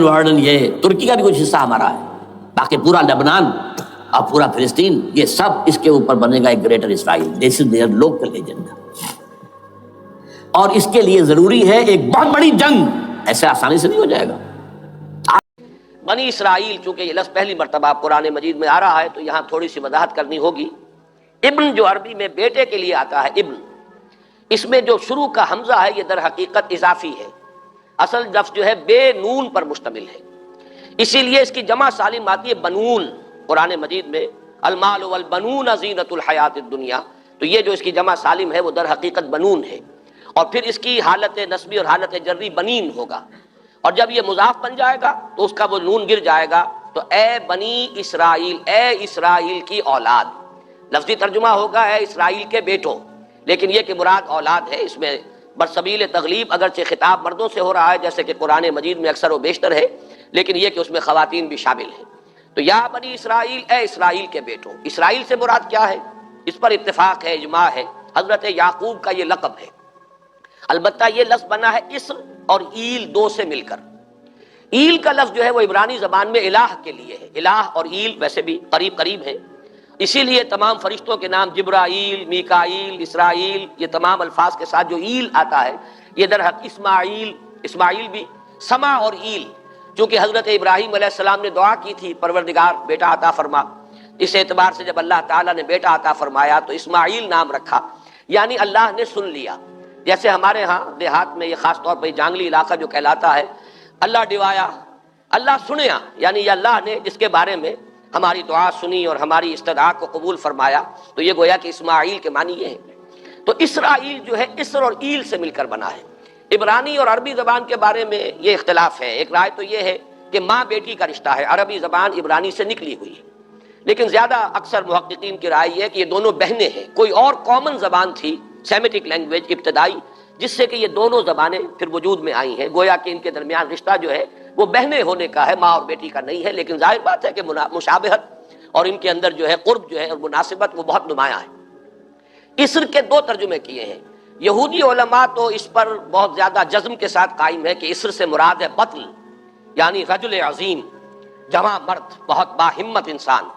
Jordan warden یہ ترکی کا بھی کچھ حصہ ہمارا ہے، باقی پورا لبنان اور پورا فلسطین یہ سب اس کے اوپر بنے گا ایک greater Israel. This is there local agenda. اور اس کے لیے ضروری ہے ایک بہت بڑی جنگ، ایسے آسانی سے نہیں ہو جائے گا. بنی اسرائیل، چونکہ یہ لفظ پہلی مرتبہ قرآن مجید میں آ رہا ہے تو یہاں تھوڑی سی وضاحت کرنی ہوگی. ابن جو عربی میں بیٹے کے لیے آتا ہے ابن، اس میں جو شروع کا حمزہ ہے یہ در حقیقت اضافی ہے. اصل لفظ جو ہے بے نون پر مشتمل ہے، اسی لیے اس کی جمع سالم آتی ہے بنون. قرآن مجید میں المال والبنون زینت الحیات الدنیا، تو یہ جو اس کی جمع سالم ہے وہ در حقیقت بنون ہے. اور پھر اس کی حالت نسبی اور حالت جری بنین ہوگا، اور جب یہ مضاف بن جائے گا تو اس کا وہ نون گر جائے گا. تو اے بنی اسرائیل، اے اسرائیل کی اولاد. لفظی ترجمہ ہوگا اے اسرائیل کے بیٹوں، لیکن یہ کہ مراد اولاد ہے. اس میں برسبیل تغلیب اگرچہ خطاب مردوں سے ہو رہا ہے جیسے کہ قرآن مجید میں اکثر و بیشتر ہے، لیکن یہ کہ اس میں خواتین بھی شامل ہیں. تو یا بنی اسرائیل، اے اسرائیل کے بیٹوں. اسرائیل سے مراد کیا ہے؟ اس پر اتفاق ہے، اجماع ہے. حضرت یعقوب کا یہ لقب ہے. البتہ یہ لفظ بنا ہے اسر اور ایل دو سے مل کر. ایل کا لفظ جو ہے وہ عبرانی زبان میں الہ کے لیے ہے. الہ اور ایل ویسے بھی قریب قریب ہیں، اسی لیے تمام فرشتوں کے نام جبرائیل، میکائیل، اسرائیل، یہ تمام الفاظ کے ساتھ جو ایل آتا ہے یہ در حق اسماعیل بھی سما اور ایل. چونکہ حضرت ابراہیم علیہ السلام نے دعا کی تھی پروردگار بیٹا عطا فرما، اس اعتبار سے جب اللہ تعالیٰ نے بیٹا عطا فرمایا تو اسماعیل نام رکھا، یعنی اللہ نے سن لیا. جیسے ہمارے ہاں دیہات میں یہ خاص طور پر جانگلی علاقہ جو کہلاتا ہے، اللہ ڈوایا، اللہ سنیا، یعنی یہ اللہ نے جس کے بارے میں ہماری دعا سنی اور ہماری استدعا کو قبول فرمایا، تو یہ گویا کہ اسماعیل کے معنی یہ ہے. تو اسرائیل جو ہے اسر اور ایل سے مل کر بنا ہے. عبرانی اور عربی زبان کے بارے میں یہ اختلاف ہے. ایک رائے تو یہ ہے کہ ماں بیٹی کا رشتہ ہے، عربی زبان عبرانی سے نکلی ہوئی ہے، لیکن زیادہ اکثر محققین کی رائے یہ ہے کہ یہ دونوں بہنیں ہیں. کوئی اور کامن زبان تھی، سیمیٹک لینگویج ابتدائی، جس سے کہ یہ دونوں زبانیں پھر وجود میں آئی ہیں. گویا کہ ان کے درمیان رشتہ جو ہے وہ بہنیں ہونے کا ہے، ماں اور بیٹی کا نہیں ہے. لیکن ظاہر بات ہے کہ مشابہت اور ان کے اندر جو ہے قرب جو ہے اور مناسبت وہ بہت نمایاں ہے. اسر کے دو ترجمے کیے ہیں. یہودی علماء تو اس پر بہت زیادہ جزم کے ساتھ قائم ہے کہ اسر سے مراد ہے بطل، یعنی رجل عظیم، جواں مرد، بہت باہمت انسان.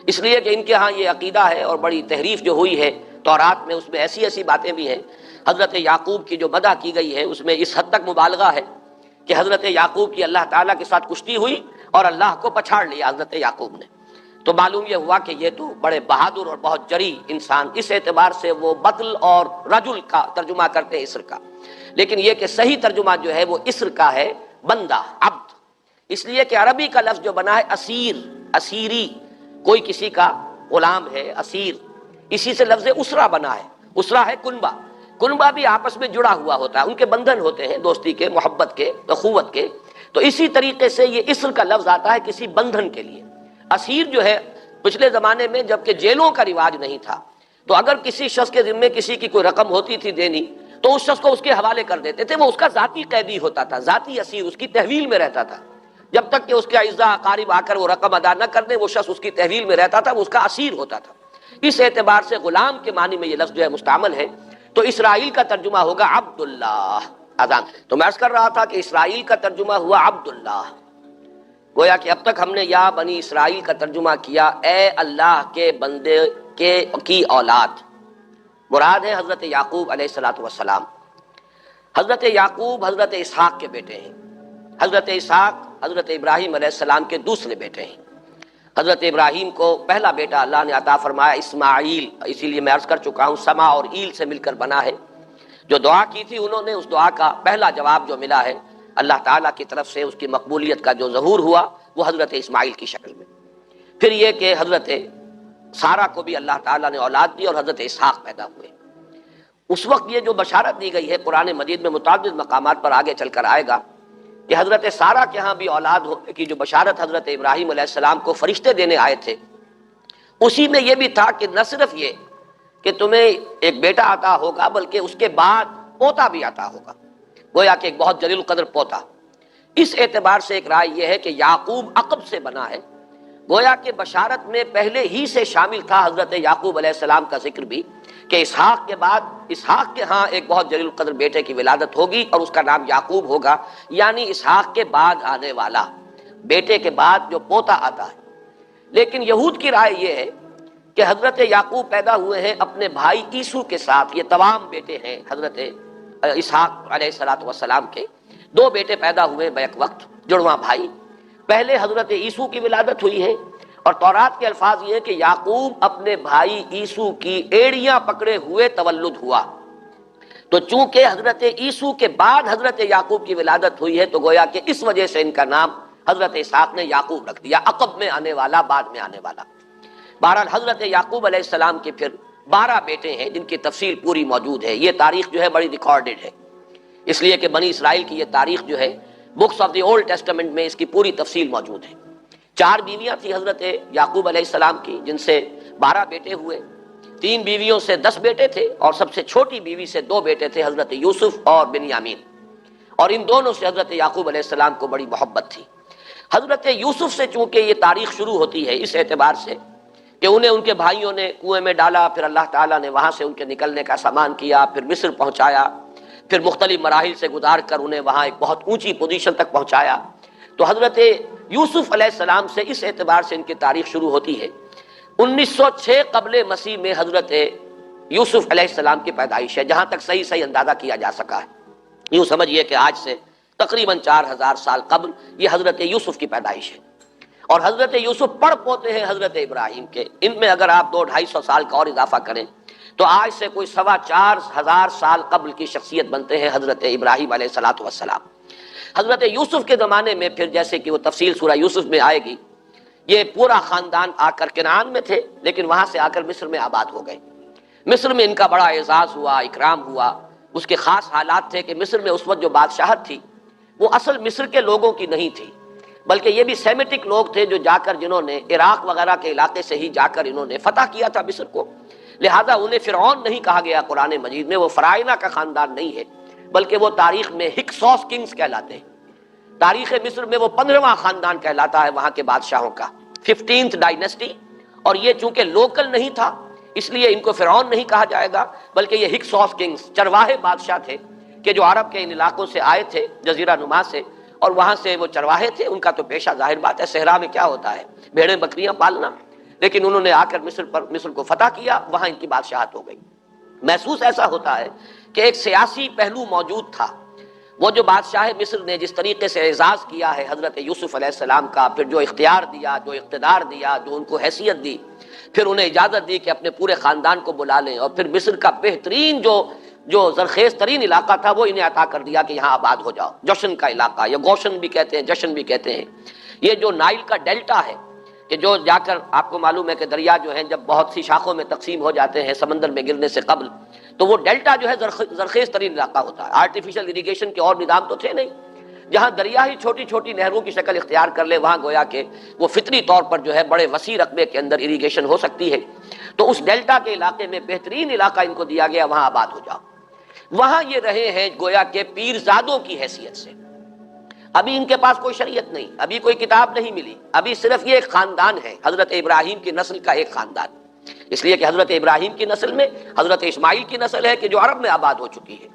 اس لیے کہ ان کے ہاں یہ عقیدہ ہے اور بڑی تحریف جو ہوئی ہے تورات میں، اس میں ایسی باتیں بھی ہیں. حضرت یعقوب کی جو مدح کی گئی ہے اس میں اس حد تک مبالغہ ہے کہ حضرت یعقوب کی اللہ تعالیٰ کے ساتھ کشتی ہوئی اور اللہ کو پچھاڑ لیا حضرت یعقوب نے. تو معلوم یہ ہوا کہ یہ تو بڑے بہادر اور بہت جری انسان، اس اعتبار سے وہ بطل اور رجل کا ترجمہ کرتے ہیں اسر کا. لیکن یہ کہ صحیح ترجمہ جو ہے وہ اسر کا ہے، بندہ، عبد. اس لیے کہ عربی کا لفظ جو بنا ہے اسیر، اسیری، کوئی کسی کا غلام ہے، اسیر. اسی سے لفظ اسرا بنا ہے. اسرا ہے کنبہ، کنبہ بھی آپس میں جڑا ہوا ہوتا ہے، ان کے بندھن ہوتے ہیں دوستی کے، محبت کے، اخوت کے. تو اسی طریقے سے یہ اسر کا لفظ آتا ہے کسی بندھن کے لیے. اسیر جو ہے پچھلے زمانے میں جبکہ جیلوں کا رواج نہیں تھا، تو اگر کسی شخص کے ذمے کسی کی کوئی رقم ہوتی تھی دینی تو اس شخص کو اس کے حوالے کر دیتے تھے. وہ اس کا ذاتی قیدی ہوتا تھا، ذاتی اسیر، اس کی تحویل میں رہتا تھا. جب تک کہ اس کے اعزاء اقارب آ کر وہ رقم ادا نہ کر دیں وہ شخص اس کی تحویل میں رہتا تھا، وہ اس کا اسیر ہوتا تھا. اس اعتبار سے غلام کے معنی میں یہ لفظ جو ہے مستعمل ہے. تو اسرائیل کا ترجمہ ہوگا عبداللہ. اذان تو میں عرض کر رہا تھا کہ اسرائیل کا ترجمہ ہوا عبداللہ. گویا کہ اب تک ہم نے یا بنی اسرائیل کا ترجمہ کیا اے اللہ کے بندے کی اولاد. مراد ہے حضرت یعقوب علیہ الصلوۃ والسلام. حضرت یعقوب حضرت اسحاق کے بیٹے ہیں. حضرت اسحاق حضرت ابراہیم علیہ السلام کے دوسرے بیٹے ہیں. حضرت ابراہیم کو پہلا بیٹا اللہ نے عطا فرمایا اسماعیل، اسی لیے میں عرض کر چکا ہوں سما اور ایل سے مل کر بنا ہے. جو دعا کی تھی انہوں نے، اس دعا کا پہلا جواب جو ملا ہے اللہ تعالیٰ کی طرف سے، اس کی مقبولیت کا جو ظہور ہوا وہ حضرت اسماعیل کی شکل میں. پھر یہ کہ حضرت سارہ کو بھی اللہ تعالیٰ نے اولاد دی اور حضرت اسحاق پیدا ہوئے. اس وقت یہ جو بشارت دی گئی ہے قرآن مجید میں متعدد مقامات پر آگے چل کر آئے گا کہ حضرت سارہ کے ہاں بھی اولاد ہونے کی جو بشارت حضرت ابراہیم علیہ السلام کو فرشتے دینے آئے تھے، اسی میں یہ بھی تھا کہ نہ صرف یہ کہ تمہیں ایک بیٹا عطا ہوگا بلکہ اس کے بعد پوتا بھی عطا ہوگا. گویا کہ ایک بہت جلیل القدر پوتا. اس اعتبار سے ایک رائے یہ ہے کہ یعقوب عقب سے بنا ہے گویا کہ بشارت میں پہلے ہی سے شامل تھا حضرت یعقوب علیہ السلام کا ذکر بھی، کہ اسحاق کے بعد اسحاق کے ہاں ایک بہت جلیل القدر بیٹے کی ولادت ہوگی اور اس کا نام یعقوب ہوگا، یعنی اسحاق کے بعد آنے والا، بیٹے کے بعد جو پوتا آتا ہے۔ لیکن یہود کی رائے یہ ہے کہ حضرت یعقوب پیدا ہوئے ہیں اپنے بھائی عیسو کے ساتھ، یہ تمام بیٹے ہیں حضرت اسحاق علیہ السلام کے، دو بیٹے پیدا ہوئے بیک وقت، جڑواں بھائی۔ پہلے حضرت عیسو کی ولادت ہوئی ہے، اور تورات کے الفاظ یہ ہے کہ یعقوب اپنے بھائی عیسو کی ایڑیاں پکڑے ہوئے تولد ہوا۔ تو چونکہ حضرت عیسو کے بعد حضرت یعقوب کی ولادت ہوئی ہے، تو گویا کہ اس وجہ سے ان کا نام حضرت اسحاق نے یعقوب رکھ دیا، عقب میں آنے والا، بعد میں آنے والا۔ بہرحال حضرت یعقوب علیہ السلام کے پھر 12 بیٹے ہیں جن کی تفصیل پوری موجود ہے۔ یہ تاریخ جو ہے بڑی ریکارڈڈ ہے، اس لیے کہ بنی اسرائیل کی یہ تاریخ جو ہے books of the old testament میں اس کی پوری تفصیل موجود ہے۔ 4 بیویاں تھیں حضرت یعقوب علیہ السلام کی، جن سے 12 بیٹے ہوئے۔ 3 بیویوں سے 10 بیٹے تھے، اور سب سے چھوٹی بیوی سے 2 بیٹے تھے، حضرت یوسف اور بنیامین، اور ان دونوں سے حضرت یعقوب علیہ السلام کو بڑی محبت تھی۔ حضرت یوسف سے چونکہ یہ تاریخ شروع ہوتی ہے اس اعتبار سے کہ انہیں ان کے بھائیوں نے کنویں میں ڈالا، پھر اللہ تعالیٰ نے وہاں سے ان کے نکلنے کا سامان کیا، پھر مصر پہنچایا، پھر مختلف مراحل سے گزار کر انہیں وہاں ایک بہت اونچی پوزیشن تک پہنچایا۔ تو حضرت یوسف علیہ السلام سے اس اعتبار سے ان کی تاریخ شروع ہوتی ہے۔ 1906 قبل مسیح میں حضرت یوسف علیہ السلام کی پیدائش ہے، جہاں تک صحیح اندازہ کیا جا سکا ہے۔ یوں سمجھیے کہ آج سے تقریباً 4000 سال قبل یہ حضرت یوسف کی پیدائش ہے، اور حضرت یوسف پڑ پوتے ہیں حضرت ابراہیم کے۔ ان میں اگر آپ 200-250 سال کا اور اضافہ کریں تو آج سے کوئی 4,2500 سال قبل کی شخصیت بنتے ہیں حضرت ابراہیم علیہ السلام۔ حضرت یوسف کے زمانے میں پھر جیسے کہ وہ تفصیل سورہ یوسف میں آئے گی، یہ پورا خاندان آ کر کنعان میں تھے، لیکن وہاں سے آ کر مصر میں آباد ہو گئے۔ مصر میں ان کا بڑا اعزاز ہوا، اکرام ہوا۔ اس کے خاص حالات تھے کہ مصر میں اس وقت جو بادشاہت تھی وہ اصل مصر کے لوگوں کی نہیں تھی، بلکہ یہ بھی سیمیٹک لوگ تھے جو جا کر جنہوں نے عراق وغیرہ کے علاقے سے ہی جا کر انہوں نے فتح کیا تھا مصر کو، لہذا انہیں فرعون نہیں کہا گیا قرآن مجید میں، وہ فرائنہ کا خاندان نہیں ہے، بلکہ وہ تاریخ میں ہکسوس کنگز کہلاتے ہیں۔ تاریخ مصر میں وہ 15واں خاندان کہلاتا ہے وہاں کے بادشاہوں کا، 15th ڈائنیسٹی، اور یہ چونکہ لوکل نہیں تھا اس لیے ان کو فرعون نہیں کہا جائے گا، بلکہ یہ ہکسوس کنگز چرواہے بادشاہ تھے کہ جو عرب کے ان علاقوں سے آئے تھے جزیرہ نما سے، اور وہاں سے وہ چرواہے تھے۔ ان کا تو پیشہ ظاہر بات ہے، صحرا میں کیا ہوتا ہے، بھیڑیں بکریاں پالنا، لیکن انہوں نے آ کر مصر کو فتح کیا، وہاں ان کی بادشاہت ہو گئی۔ محسوس ایسا ہوتا ہے کہ ایک سیاسی پہلو موجود تھا۔ وہ جو بادشاہ مصر نے جس طریقے سے اعزاز کیا ہے حضرت یوسف علیہ السلام کا، پھر جو اختیار دیا، جو اقتدار دیا، جو ان کو حیثیت دی، پھر انہیں اجازت دی کہ اپنے پورے خاندان کو بلا لیں، اور پھر مصر کا بہترین جو زرخیز ترین علاقہ تھا وہ انہیں عطا کر دیا کہ یہاں آباد ہو جاؤ۔ جوشن کا علاقہ، یا گوشن بھی کہتے ہیں، جشن بھی کہتے ہیں، یہ جو نائل کا ڈیلٹا ہے، کہ جو جا کر آپ کو معلوم ہے کہ دریا جو ہیں جب بہت سی شاخوں میں تقسیم ہو جاتے ہیں سمندر میں گرنے سے قبل، تو وہ ڈیلٹا جو ہے زرخیز ترین علاقہ ہوتا ہے۔ آرٹیفیشل اریگیشن کے اور نظام تو تھے نہیں، جہاں دریا ہی چھوٹی چھوٹی نہروں کی شکل اختیار کر لے، وہاں گویا کہ وہ فطری طور پر جو ہے بڑے وسیع رقبے کے اندر اریگیشن ہو سکتی ہے۔ تو اس ڈیلٹا کے علاقے میں بہترین علاقہ ان کو دیا گیا، وہاں آباد ہو جاؤ۔ وہاں یہ رہے ہیں گویا کہ پیرزادوں کی حیثیت سے۔ ابھی ان کے پاس کوئی شریعت نہیں، ابھی کوئی کتاب نہیں ملی، ابھی صرف یہ ایک خاندان ہے، حضرت ابراہیم کی نسل کا ایک خاندان، اس لیے کہ حضرت ابراہیم کی نسل میں حضرت اسماعیل کی نسل ہے کہ جو عرب میں آباد ہو چکی ہے،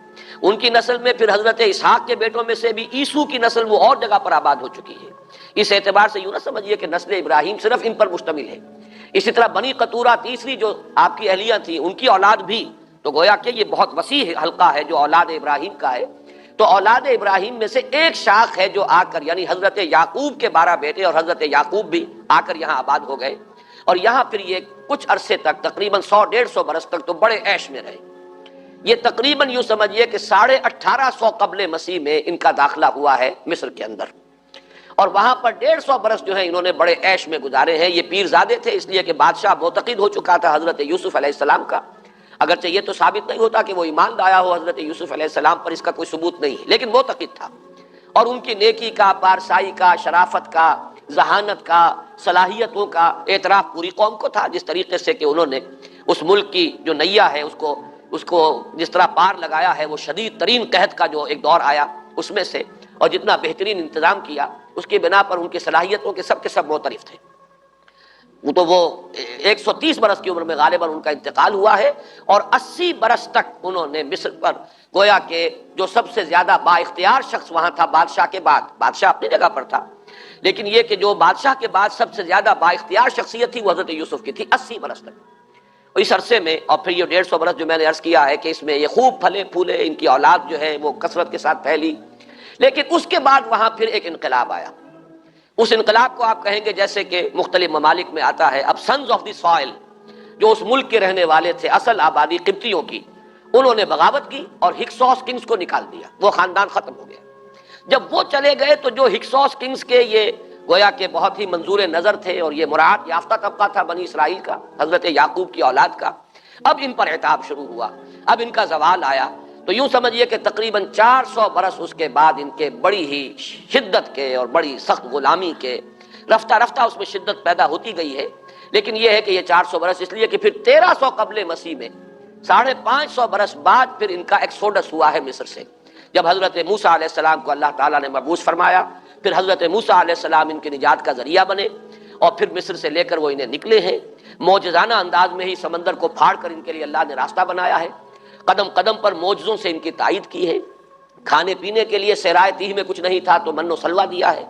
ان کی نسل میں پھر حضرت اسحاق کے بیٹوں میں سے بھی عیسو کی نسل وہ اور جگہ پر آباد ہو چکی ہے۔ اس اعتبار سے یوں نہ سمجھیے کہ نسل ابراہیم صرف ان پر مشتمل ہے۔ اسی طرح بنی قطورہ تیسری جو آپ کی اہلیہ تھیں، ان کی اولاد بھی، تو گویا کہ یہ بہت وسیع حلقہ ہے جو اولاد ابراہیم کا ہے۔ تو اولاد ابراہیم میں سے ایک شاخ ہے جو آ کر، یعنی حضرت یعقوب کے 12 بیٹے اور حضرت یعقوب بھی آ کر یہاں آباد ہو گئے، اور یہاں پھر یہ کچھ عرصے تک تقریباً 100-150 برس تک تو بڑے عیش میں رہے۔ یہ تقریباً یوں سمجھیے کہ 1850 قبل مسیح میں ان کا داخلہ ہوا ہے مصر کے اندر، اور وہاں پر 150 برس جو ہیں انہوں نے بڑے عیش میں گزارے ہیں۔ یہ پیرزادے تھے اس لیے کہ بادشاہ معتقد ہو چکا تھا حضرت یوسف علیہ السلام کا، اگرچہ یہ تو ثابت نہیں ہوتا کہ وہ ایمان لایا ہو حضرت یوسف علیہ السلام پر، اس کا کوئی ثبوت نہیں ہے، لیکن معتقد تھا، اور ان کی نیکی کا، پارسائی کا، شرافت کا، ذہانت کا، صلاحیتوں کا اعتراف پوری قوم کو تھا، جس طریقے سے کہ انہوں نے اس ملک کی جو نیا ہے اس کو جس طرح پار لگایا ہے، وہ شدید ترین قحط کا جو ایک دور آیا اس میں سے، اور جتنا بہترین انتظام کیا، اس کی بنا پر ان کی صلاحیتوں کے سب معترف تھے۔ وہ 130 برس کی عمر میں غالباً ان کا انتقال ہوا ہے، اور 80 برس تک انہوں نے مصر پر، گویا کہ جو سب سے زیادہ با اختیار شخص وہاں تھا بادشاہ کے بعد، بادشاہ اپنی جگہ پر تھا، لیکن یہ کہ جو بادشاہ کے بعد سب سے زیادہ با اختیار شخصیت تھی وہ حضرت یوسف کی تھی 80 برس تک۔ اور اس عرصے میں، اور پھر یہ 150 برس جو میں نے عرض کیا ہے کہ اس میں یہ خوب پھلے پھولے، ان کی اولاد جو ہے وہ کثرت کے ساتھ پھیلی، لیکن اس کے بعد وہاں پھر ایک انقلاب آیا۔ اس انقلاب کو آپ کہیں گے جیسے کہ مختلف ممالک میں آتا ہے، اب سنز آف دی سوائل، جو اس ملک کے رہنے والے تھے، اصل آبادی قبطیوں کی، انہوں نے بغاوت کی اور ہکسوس کنگز کو نکال دیا، وہ خاندان ختم ہو گیا۔ جب وہ چلے گئے تو جو ہکسوس کنگز کے یہ گویا کہ بہت ہی منظور نظر تھے اور یہ مراعات یافتہ طبقہ تھا بنی اسرائیل کا، حضرت یعقوب کی اولاد کا، اب ان پر عتاب شروع ہوا، اب ان کا زوال آیا۔ تو یوں سمجھیے کہ تقریباً 400 برس اس کے بعد ان کے بڑی ہی شدت کے اور بڑی سخت غلامی کے، رفتہ رفتہ اس میں شدت پیدا ہوتی گئی ہے، لیکن یہ ہے کہ یہ 400 برس اس لیے کہ پھر 1300 قبل مسیح میں 550 برس بعد پھر ان کا ایکسوڈس ہوا ہے مصر سے، جب حضرت موسیٰ علیہ السلام کو اللہ تعالیٰ نے مبعوث فرمایا، پھر حضرت موسیٰ علیہ السلام ان کی نجات کا ذریعہ بنے، اور پھر مصر سے لے کر وہ انہیں نکلے ہیں، معجزانہ انداز میں ہی سمندر کو پھاڑ کر ان کے لیے اللہ نے راستہ بنایا ہے، قدم قدم پر معجزوں سے ان کی تائید کی ہے، کھانے پینے کے لیے صحرائے تیہ میں کچھ نہیں تھا تو من و سلوہ دیا ہے،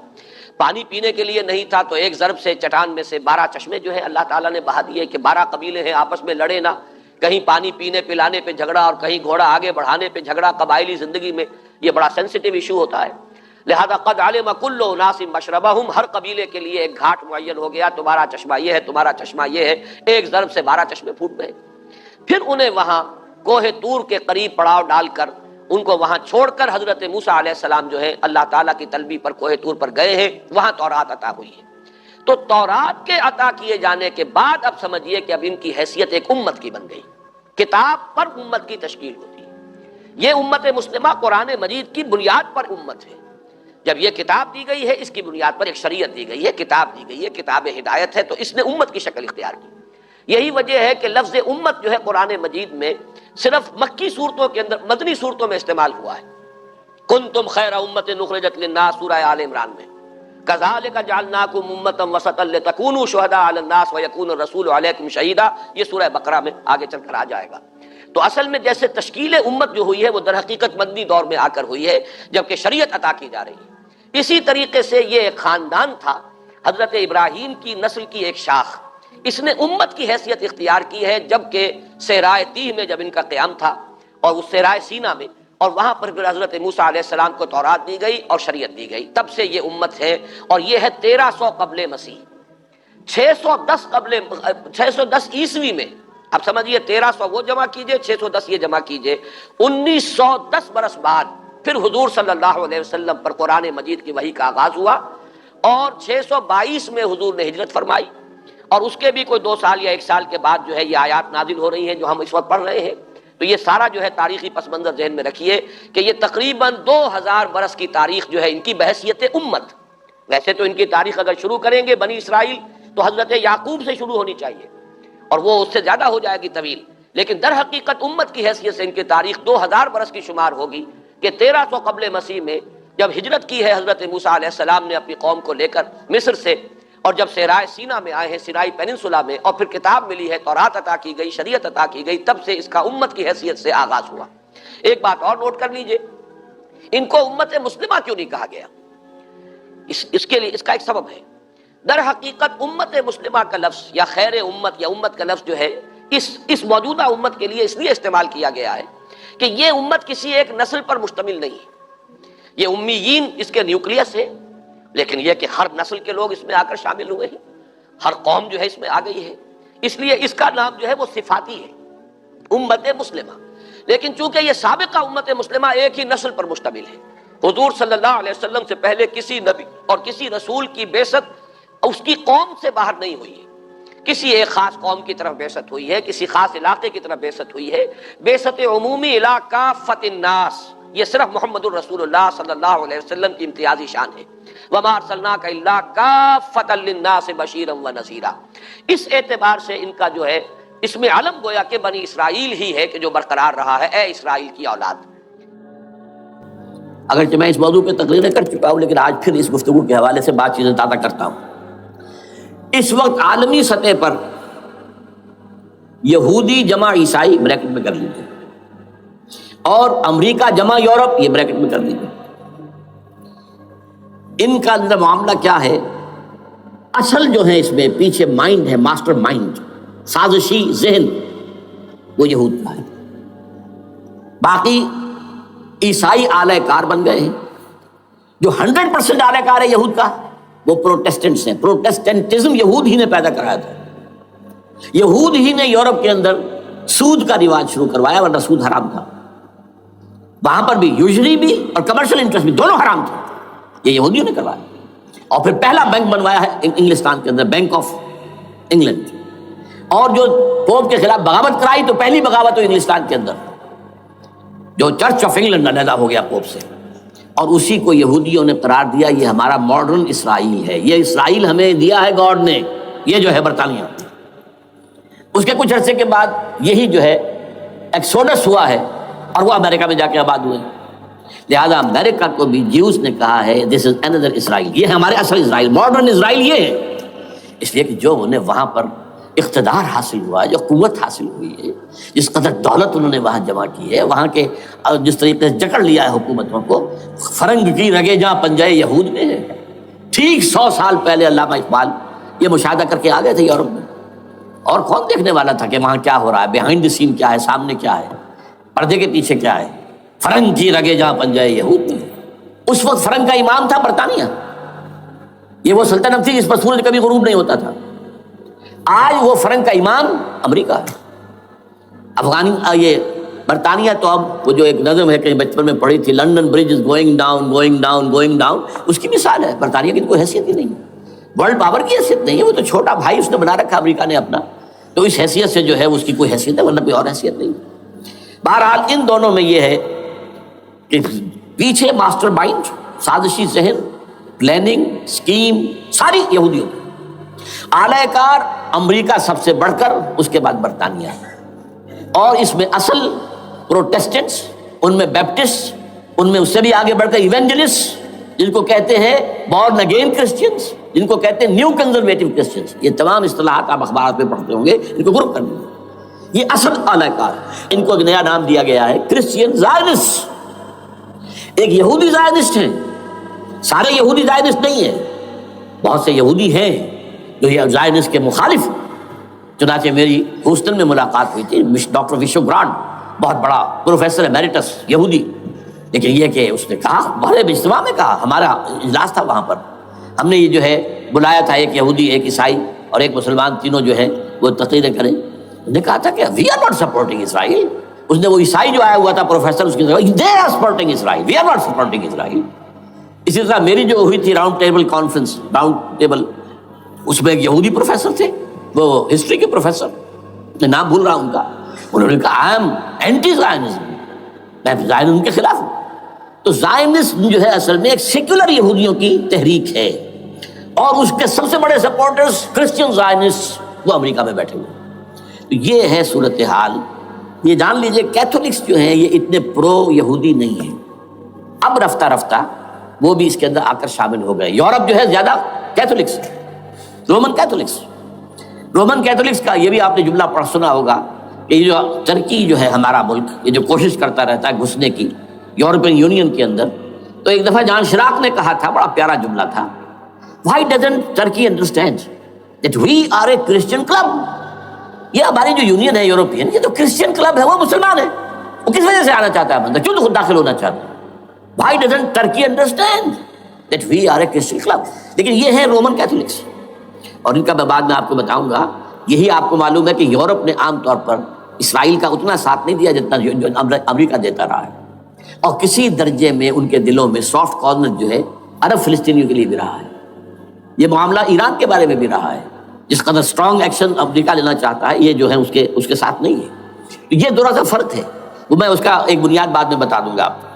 پانی پینے کے لیے نہیں تھا تو ایک ضرب سے چٹان میں سے 12 چشمے جو ہیں اللہ تعالیٰ نے بہا دیے کہ 12 قبیلے ہیں آپس میں لڑے نہ، کہیں پانی پینے پلانے پہ جھگڑا اور کہیں گھوڑا آگے بڑھانے پہ جھگڑا، قبائلی زندگی میں یہ بڑا سینسیٹیو ایشو ہوتا ہے، لہذا قد علم کل اناس مشربہم، ہر قبیلے کے لیے ایک گھاٹ معین ہو گیا، تمہارا چشمہ یہ ہے، تمہارا چشمہ یہ ہے، ایک ضرب سے 12 چشمے پھوٹ گئے۔ پھر انہیں وہاں کوہ طور کے قریب پڑاؤ ڈال کر ان کو وہاں چھوڑ کر حضرت موسیٰ علیہ السلام جو ہے اللہ تعالیٰ کی طلبی پر کوہ طور پر گئے ہیں، وہاں تورات عطا ہوئی ہے۔ تو تورات کے عطا کیے جانے کے بعد اب سمجھیے کہ اب ان کی حیثیت ایک امت کی بن گئی، کتاب پر امت کی تشکیل ہوتی ہے۔ یہ امت مسلمہ قرآن مجید کی بنیاد پر امت ہے، جب یہ کتاب دی گئی ہے اس کی بنیاد پر ایک شریعت دی گئی ہے، کتاب دی گئی ہے، کتاب ہدایت ہے، تو اس نے امت کی شکل اختیار کی۔ یہی وجہ ہے کہ لفظ امت جو ہے قرآن مجید میں صرف مکی صورتوں کے اندر، مدنی صورتوں میں استعمال ہوا ہے۔ کنتم خیر امت اخرجت للناس سورہ آل عمران میں، کذالک جعلناکم امۃ وسطا لتکونوا شہداء علی الناس ویکون الرسول علیکم شہیدا، یہ سورہ بقرہ میں آگے چل کر آ جائے گا۔ تو اصل میں جیسے تشکیل امت جو ہوئی ہے وہ در حقیقت مدنی دور میں آ کر ہوئی ہے جبکہ شریعت عطا کی جا رہی ہے۔ اسی طریقے سے یہ ایک خاندان تھا، حضرت ابراہیم کی نسل کی ایک شاخ، اس نے امت کی حیثیت اختیار کی ہے جبکہ صحرائے تیہ میں جب ان کا قیام تھا اور اس صحرائے سینا میں، اور وہاں پر پھر حضرت موسیٰ علیہ السلام کو تورات دی گئی اور شریعت دی گئی، تب سے یہ امت ہے، اور یہ ہے 1300 قبل مسیح۔ 610 عیسوی میں، اب سمجھیے 1300 وہ جمع کیجئے، 610 یہ جمع کیجئے، 1910 برس بعد پھر حضور صلی اللہ علیہ وسلم پر قرآن مجید کی وحی کا آغاز ہوا، اور 622 میں حضور نے ہجرت فرمائی، اور اس کے بھی کوئی 2 سال یا 1 سال کے بعد جو ہے یہ آیات نازل ہو رہی ہیں جو ہم اس وقت پڑھ رہے ہیں۔ تو یہ سارا جو ہے تاریخی پس منظر ذہن میں رکھیے کہ یہ تقریباً 2000 برس کی تاریخ جو ہے ان کی بحیثیت امت، ویسے تو ان کی تاریخ اگر شروع کریں گے بنی اسرائیل تو حضرت یعقوب سے شروع ہونی چاہیے اور وہ اس سے زیادہ ہو جائے گی طویل، لیکن در حقیقت امت کی حیثیت سے ان کی تاریخ 2000 برس کی شمار ہوگی کہ 1300 قبل مسیح میں جب ہجرت کی ہے حضرت موسیٰ علیہ السلام نے اپنی قوم کو لے کر مصر سے، اور جب صحرائے سینا میں آئے ہیں، سینائی پیننسولا میں، اور پھر کتاب ملی ہے، تورات عطا کی گئی، شریعت عطا کی گئی، تب سے اس کا امت کی حیثیت سے آغاز ہوا۔ ایک بات اور نوٹ کر لیجئے، ان کو امت مسلمہ کیوں نہیں کہا گیا؟ اس کے لیے اس کا ایک سبب ہے۔ در حقیقت امت مسلمہ کا لفظ یا خیر امت یا امت کا لفظ جو ہے اس موجودہ امت کے لیے اس لیے استعمال کیا گیا ہے کہ یہ امت کسی ایک نسل پر مشتمل نہیں ہے، یہ امیین اس کے نیوکلیس ہے، لیکن یہ کہ ہر نسل کے لوگ اس میں آ کر شامل ہوئے ہیں، ہر قوم جو ہے اس میں آ گئی ہے، اس لیے اس کا نام جو ہے وہ صفاتی ہے، امت مسلمہ۔ لیکن چونکہ یہ سابقہ امت مسلمہ ایک ہی نسل پر مشتمل ہے، حضور صلی اللہ علیہ وسلم سے پہلے کسی نبی اور کسی رسول کی بعثت اس کی قوم سے باہر نہیں ہوئی ہے، کسی ایک خاص قوم کی طرف بعثت ہوئی ہے، کسی خاص علاقے کی طرف بعثت ہوئی ہے، بعثت عمومی الی کافۃ الناس، یہ صرف محمد الرسول اللہ صلی اللہ علیہ وسلم کی امتیازی شان ہے۔ وما ارسلناک الا کافۃ للناس بشیرا ونذیرا، اس اعتبار سے ان کا جو ہے اس میں علم گویا کہ بنی اسرائیل ہی ہے کہ جو برقرار رہا ہے، اے اسرائیل کی اولاد۔ اگرچہ میں اس موضوع پہ تقریریں کر چکا ہوں لیکن آج پھر اس گفتگو کے حوالے سے بات چیزیں تازہ کرتا ہوں۔ اس وقت عالمی سطح پر یہودی جمع عیسائی بریکٹ میں کر لیجیے، اور امریکہ جمع یورپ یہ بریکٹ میں کر لیجیے، ان کا اندر معاملہ کیا ہے؟ اصل جو ہے اس میں پیچھے مائنڈ ہے، ماسٹر مائنڈ، سازشی ذہن، وہ یہود کا ہے۔ باقی عیسائی اعلی کار بن گئے ہیں۔ جو 100% اعلی کار ہے یہود کا وہ پروٹیسٹنٹس ہیں۔ پروٹیسٹنٹزم یہود ہی نے پیدا کرایا تھا، یہود ہی نے یورپ کے اندر سود کا رواج شروع کروایا، ورنہ سود حرام تھا وہاں پر بھی، یوزری بھی اور کمرشل انٹرسٹ بھی، دونوں حرام تھے، یہ یہودیوں نے کروایا۔ اور پھر پہلا بینک بنوایا ہے انگلستان کے اندر، بینک آف انگلینڈ، اور جو پوپ کے خلاف بغاوت کرائی تو پہلی بغاوت تو انگلستان کے اندر، جو چرچ آف انگلینڈ علیحدہ ہو گیا پوپ سے، اور اسی کو یہودیوں نے قرار دیا یہ ہمارا ماڈرن اسرائیل ہے، یہ اسرائیل ہمیں دیا ہے گاڈ نے، یہ جو ہے برطانیہ۔ اس کے کچھ عرصے کے بعد یہی جو ہے ایکسوڈس ہوا ہے اور وہ امریکہ میں جا کے آباد ہوئے، لہذا امریکہ کو بھی جیوز نے کہا ہے دس از اندر اسرائیل، یہ ہے ہمارے اصل اسرائیل، ماڈرن اسرائیل یہ ہے۔ اس لیے کہ جو انہیں وہاں پر اقتدار حاصل ہوا ہے، جو قوت حاصل ہوئی ہے، جس قدر دولت انہوں نے وہاں جمع کی ہے، وہاں کے جس طریقے سے جکڑ لیا ہے حکومتوں کو، فرنگ کی رگے جہاں پنجائے یہود میں ہے۔ ٹھیک 100 سال پہلے علامہ اقبال یہ مشاہدہ کر کے آ گئے تھے یورپ میں، اور کون دیکھنے والا تھا کہ وہاں کیا ہو رہا ہے، بیہائنڈ دی سین کیا ہے، سامنے کیا ہے، پردے کے پیچھے کیا ہے۔ فرنگ کی رگے جہاں پنجائے یہود میں، اس وقت فرنگ کا امام تھا برطانیہ، یہ وہ سلطنت تھی جس پر سورج کبھی غروب نہیں ہوتا تھا۔ آج وہ فرنگ کا امام امریکہ ہے، یہ برطانیہ تو اب وہ جو ایک نظم ہے کہ بچپن میں پڑھی تھی، London bridge is going down going down going down, اس کی مثال ہے۔ برطانیہ کی کوئی حیثیت ہی نہیں ہے، ورلڈ پاور کی حیثیت نہیں ہے، وہ تو چھوٹا بھائی اس نے بنا رکھا امریکہ نے اپنا، تو اس حیثیت سے جو ہے اس کی کوئی حیثیت ہے، ورنہ کوئی اور حیثیت نہیں۔ بہرحال ان دونوں میں یہ ہے کہ پیچھے ماسٹر مائنڈ، سازشی ذہن، پلاننگ، سکیم ساری یہودیوں کی، اعلی کار امریکہ سب سے بڑھ کر، اس کے بعد برطانیہ ہے، اور اس میں اصل پروٹیسٹنٹس، ان میں بیپٹسٹ، ان میں اس سے بھی آگے بڑھ کر ایونجلسٹ، جن کو کہتے ہیں بورن اگین کرسچنس، جن کو کہتے ہیں نیو کنزرویٹو کرسچنس، یہ تمام اصطلاحات آپ اخبارات میں پڑھتے ہوں گے، ان کو گروپ کرنے یہ اصل اعلی کار۔ ان کو ایک نیا نام دیا گیا ہے کرسچین زائنسٹ۔ ایک یہودی زائنسٹ ہیں، سارے یہودی زائنسٹ نہیں ہیں، بہت سے یہودی ہیں جو یہ زائنسٹ کے مخالف ہیں۔ چنانچہ میری ہیوسٹن میں ملاقات ہوئی تھی ڈاکٹر وشو گرانٹ، بہت بڑا پروفیسر ایمیریٹس یہودی، لیکن یہ کہ اس نے کہا، بڑے اجتماع میں کہا، ہمارا اجلاس تھا وہاں پر، ہم نے یہ جو ہے بلایا تھا ایک یہودی، ایک عیسائی اور ایک مسلمان، تینوں جو ہے وہ تقریریں کریں۔ اس نے کہا تھا کہ وی آر ناٹ سپورٹنگ اسرائیل۔ اس نے وہ عیسائی جو آیا ہوا تھا پروفیسر، اس کی they are supporting Israel, we are not supporting Israel. اسی طرح میری جو ہوئی تھی round table conference, round table, اس میں ایک یہودی پروفیسر تھے، وہ ہسٹری کے پروفیسر، میں نام بھول رہا ہوں ان کا، انہوں نے کہا آئی ایم اینٹی زائنزم، میں زائنزم کے خلاف ہوں۔ تو زائنزم جو ہے اصل میں ایک سیکولر یہودیوں کی تحریک ہے، اور اس کے سب سے بڑے سپورٹرز کرسچین زائنسٹ وہ امریکہ میں بیٹھے ہوئے۔ تو یہ ہے صورتحال۔ یہ جان لیجئے کیتھولکس جو ہیں یہ اتنے پرو یہودی نہیں ہیں، اب رفتہ رفتہ وہ بھی اس کے اندر آ کر شامل ہو گئے۔ یورپ جو ہے زیادہ Catholics, Roman Catholics, Roman Catholics کا یہ بھی آپ نے جملہ پڑھ سنا ہوگا کہ یہ جو ترکی جو ہے ہمارا ملک، یہ جو کوشش کرتا رہتا ہے گھسنے کی یورپین یونین کے اندر، تو ایک دفعہ جان شراق نے کہا تھا، بڑا پیارا جملہ تھا، Why doesn't Turkey understand that we are a Christian club؟ یہ ہماری جو یونین ہے یورپین، یہ تو کرسچین کلب ہے، وہ مسلمان ہے، وہ کس وجہ سے آنا چاہتا ہے بندہ، کیوں خود داخل ہونا چاہتا ہے؟ Why doesn't Turkey understand that we are a Christian club؟ لیکن یہ ہے رومن کیتھولکس، اور ان کا میں بعد میں آپ کو بتاؤں گا۔ یہی آپ کو معلوم ہے کہ یورپ نے عام طور پر اسرائیل کا اتنا ساتھ نہیں دیا جتنا جو امریکہ دیتا رہا ہے، اور کسی درجے میں ان کے دلوں میں سافٹ کارنر جو ہے عرب فلسطینیوں کے لیے بھی رہا ہے۔ یہ معاملہ ایران کے بارے میں بھی رہا ہے، جس قدر اسٹرانگ ایکشن امریکہ لینا چاہتا ہے، یہ جو ہے اس کے ساتھ نہیں ہے۔ یہ دونوں کا فرق ہے، وہ میں اس کا ایک بنیاد بعد میں بتا دوں گا آپ کو۔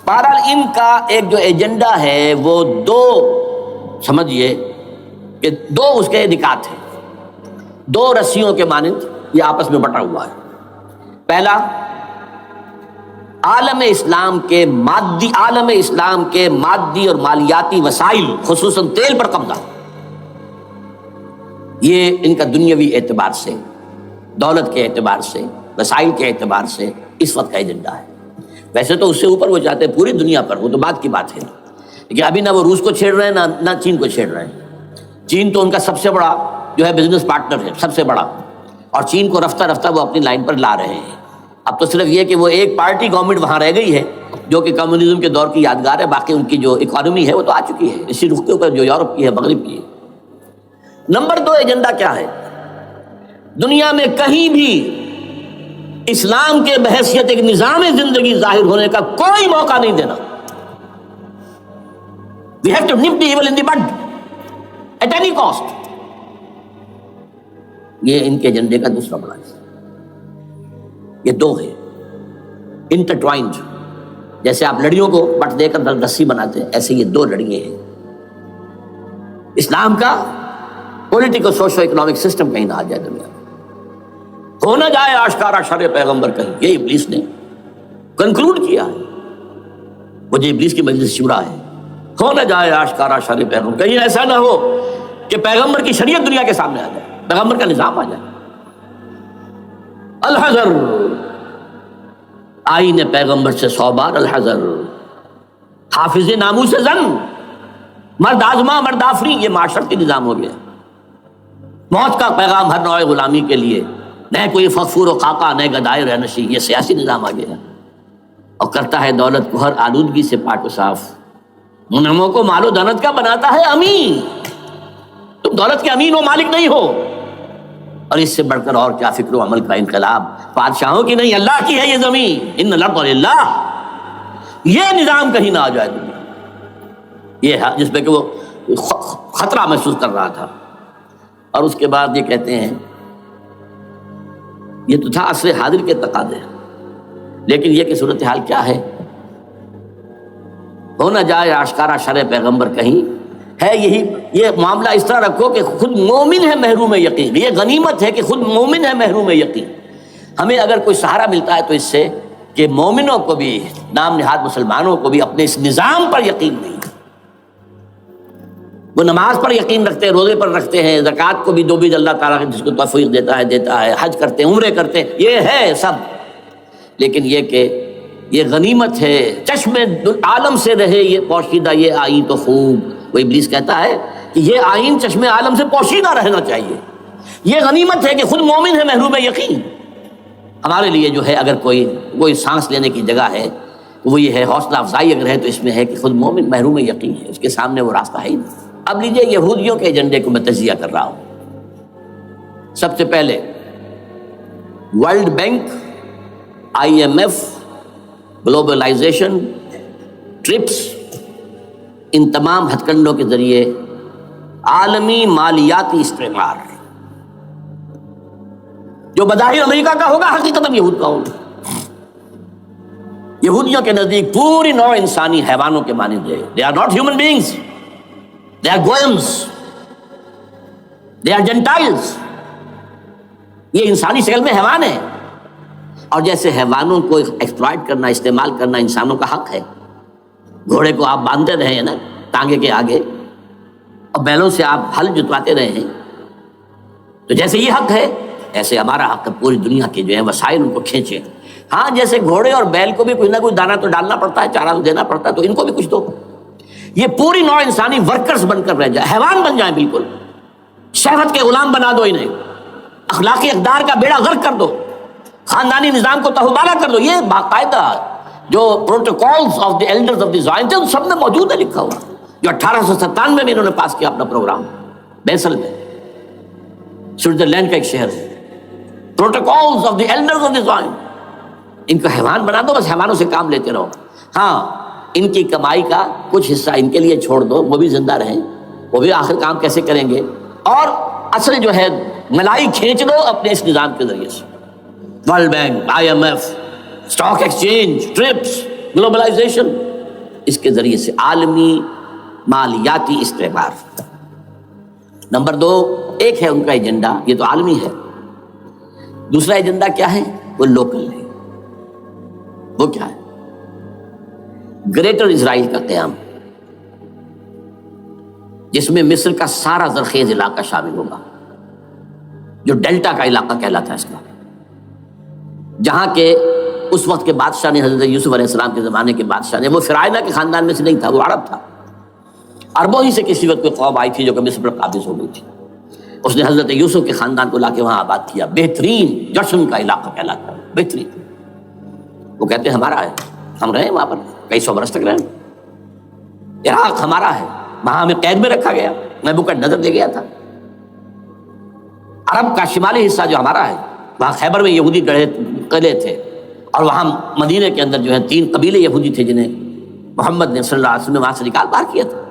بہرحال ان کا ایک جو ایجنڈا ہے وہ دو، سمجھیے کہ دو اس کے نکات ہیں، دو رسیوں کے مانند یہ آپس میں بٹا ہوا ہے۔ پہلا، عالم اسلام کے مادی اور مالیاتی وسائل خصوصاً تیل پر قبضہ، یہ ان کا دنیاوی اعتبار سے، دولت کے اعتبار سے، وسائل کے اعتبار سے اس وقت کا ایجنڈا ہے۔ ویسے تو اس سے اوپر وہ چاہتے ہیں پوری دنیا پر، وہ تو بات کی بات ہے، لیکن ابھی نہ وہ روس کو چھیڑ رہے ہیں نہ چین کو چھیڑ رہے ہیں۔ چین تو ان کا سب سے بڑا جو ہے بزنس پارٹنر ہے، سب سے بڑا، اور چین کو رفتہ رفتہ وہ اپنی لائن پر لا رہے ہیں۔ اب تو صرف یہ کہ وہ ایک پارٹی گورنمنٹ وہاں رہ گئی ہے جو کہ کمیونزم کے دور کی یادگار ہے، باقی ان کی جو اکانومی ہے وہ تو آ چکی ہے اسی رخ کے اوپر جو یورپ کی ہے، مغرب کی ہے۔ نمبر 2 ایجنڈا کیا ہے؟ دنیا میں کہیں بھی اسلام کے بحیثیت ایک نظام زندگی ظاہر ہونے کا کوئی موقع نہیں دینا۔ We have to nip the evil in the bud at any cost۔ یہ ان کے ایجنڈے کا دوسرا بڑا حصہ۔ یہ 2 ہے انٹرٹوائنڈ، جیسے آپ لڑیوں کو بٹ دے کر رسی بناتے ہیں، ایسے یہ 2 لڑیے ہیں۔ اسلام کا پولیٹیکل سوشو اکنامک سسٹم کہیں نہ آ جائے دنیا میں، ہو نہ جائے آشکارا شر پیغمبر کہیں، یہ ابلیس نے کنکلوڈ کیا ہے۔ وہ جو ابلیس کی مجلس شورا ہے، ہو نہ جائے آشکارا شر پیغمبر، کہیں ایسا نہ ہو کہ پیغمبر کی شریعت دنیا کے سامنے آ جائے، پیغمبر کا نظام آ جائے۔ الحذر، آئین پیغمبر سے 100 بار الحذر، حافظ ناموس زن، مرد آزما مرد آفری، یہ معاشرتی نظام ہو گیا۔ موت کا پیغام ہر نوع غلامی کے لیے، نہ کوئی فخور و خاکہ نہ گدائے رہنشی، یہ سیاسی نظام آ گیا، اور کرتا ہے دولت کو ہر آلودگی سے پاک و صاف۔ منعموں کو مال و دولت کا بناتا ہے امین، تم دولت کے امین و مالک نہیں ہو۔ اور اس سے بڑھ کر اور کیا فکر و عمل کا انقلاب، بادشاہوں کی نہیں اللہ کی ہے یہ زمین، ان الارض للہ۔ یہ نظام کہیں نہ آ جائے دنیا، یہ ہے جس پہ کہ وہ خطرہ محسوس کر رہا تھا۔ اور اس کے بعد یہ کہتے ہیں یہ تو تھا عصر حاضر کے تقاضے، لیکن یہ کہ صورتحال کیا ہے؟ ہو نہ جائے آشکارا شرع پیغمبر کہیں، ہے یہی، یہ معاملہ اس طرح رکھو کہ خود مومن ہے محروم یقین۔ یہ غنیمت ہے کہ خود مومن ہے محروم یقین۔ ہمیں اگر کوئی سہارا ملتا ہے تو اس سے کہ مومنوں کو بھی، نام نہاد مسلمانوں کو بھی اپنے اس نظام پر یقین نہیں۔ وہ نماز پر یقین رکھتے ہیں، روزے پر رکھتے ہیں، زکوٰۃ کو بھی دو بھی اللہ تعالیٰ جس کو توفیق دیتا ہے، حج کرتے ہیں، عمرے کرتے ہیں، یہ ہے سب، لیکن یہ کہ یہ غنیمت ہے، چشم عالم سے رہے یہ پوشیدہ یہ آئین تو خوب۔ وہ ابلیس کہتا ہے کہ یہ آئین چشم عالم سے پوشیدہ رہنا چاہیے، یہ غنیمت ہے کہ خود مومن ہے محروم یقین۔ ہمارے لیے جو ہے اگر کوئی سانس لینے کی جگہ ہے تو وہ یہ ہے، حوصلہ افزائی اگر ہے تو اس میں ہے کہ خود مومن محروم یقین ہے، اس کے سامنے وہ راستہ ہے ہی نہیں۔ اب لیجئے یہودیوں کے ایجنڈے کو میں تجزیہ کر رہا ہوں۔ سب سے پہلے world bank, IMF، globalisation, TRIPS, ان تمام ہتھ کنڈوں کے ذریعے عالمی مالیاتی استعمار، جو بظاہر امریکہ کا ہوگا حقیقتاً یہود کا ہوگا۔ یہودیوں کے نزدیک پوری نوع انسانی حیوانوں کے مانند ہے۔ They are not human beings, they are goyams, they are Gentiles۔ یہ انسانی شکل میں حیوان ہے، اور جیسے حیوانوں کو ایکسپلائٹ کرنا، استعمال کرنا انسانوں کا حق ہے۔ گھوڑے کو آپ باندھتے رہے ہیں نا ٹانگے کے آگے، اور بیلوں سے آپ ہل جتواتے رہے ہیں، تو جیسے یہ حق ہے ایسے ہمارا حق ہے پوری دنیا کے جو ہے وسائل ان کو کھینچے۔ ہاں جیسے گھوڑے اور بیل کو بھی کچھ نہ کچھ دانا تو ڈالنا پڑتا ہے، چارہ تو دینا پڑتا ہے، تو ان کو بھی کچھ دو۔ یہ پوری نوع انسانی ورکرز بن کر رہ جائے، حیوان بن جائیں، بالکل شہوت کے غلام بنا دو انہیں، اخلاقی اقدار کا بیڑا غرق کر دو، خاندانی نظام کو تہوبارہ کر دو۔ یہ باقاعدہ جو protocols of the elders of the Zion تھے ان سب میں موجود ہے لکھا ہوا، جو 1897 میں انہوں نے پاس کیا اپنا پروگرام بیسل میں، سوئٹزرلینڈ کا ایک شہر ہے۔ Protocols of the elders of the Zion, ان کو حیوان بنا دو، بس حیوانوں سے کام لیتے رہو۔ ہاں ان کی کمائی کا کچھ حصہ ان کے لیے چھوڑ دو، وہ بھی زندہ رہیں، وہ بھی آخر کام کیسے کریں گے، اور اصل جو ہے ملائی کھینچ دو اپنے اس نظام کے ذریعے سے۔ World bank, IMF، stock exchange, TRIPS, globalisation, اس کے ذریعے سے عالمی مالیاتی استعمار۔ نمبر 2 ایک ہے ان کا ایجنڈا، یہ تو عالمی ہے۔ دوسرا ایجنڈا کیا ہے؟ وہ لوکل ہے۔ وہ کیا ہے؟ گریٹر اسرائیل کا قیام، جس میں مصر کا سارا زرخیز علاقہ شامل ہوگا، جو ڈیلٹا کا علاقہ کہلاتا ہے اس کا، جہاں کے اس وقت کے بادشاہ نے، حضرت یوسف علیہ السلام کے زمانے کے بادشاہ نے، وہ فرعونہ کے خاندان میں سے نہیں تھا، وہ عرب تھا، عربوں ہی سے کسی وقت کوئی قوم آئی تھی جو کہ مصر پر قابض ہو گئی تھی، اس نے حضرت یوسف کے خاندان کو لا کے وہاں آباد کیا، بہترین جشن کا علاقہ کہلاتا ہے، بہترین، وہ کہتے ہیں ہمارا ہے، ہم رہے وہاں پر کئی سو برس تک رہے، عراق ہمارا ہے، وہاں ہمیں قید میں رکھا گیا، نبوکدنضر لے گیا تھا، عرب کا شمالی حصہ جو ہمارا ہے، وہاں خیبر میں یہودی قلعے تھے، اور وہاں مدینے کے اندر جو ہے 3 قبیلے یہودی تھے جنہیں محمد نے صلی اللہ علیہ وسلم نے وہاں سے نکال باہر کیا تھا۔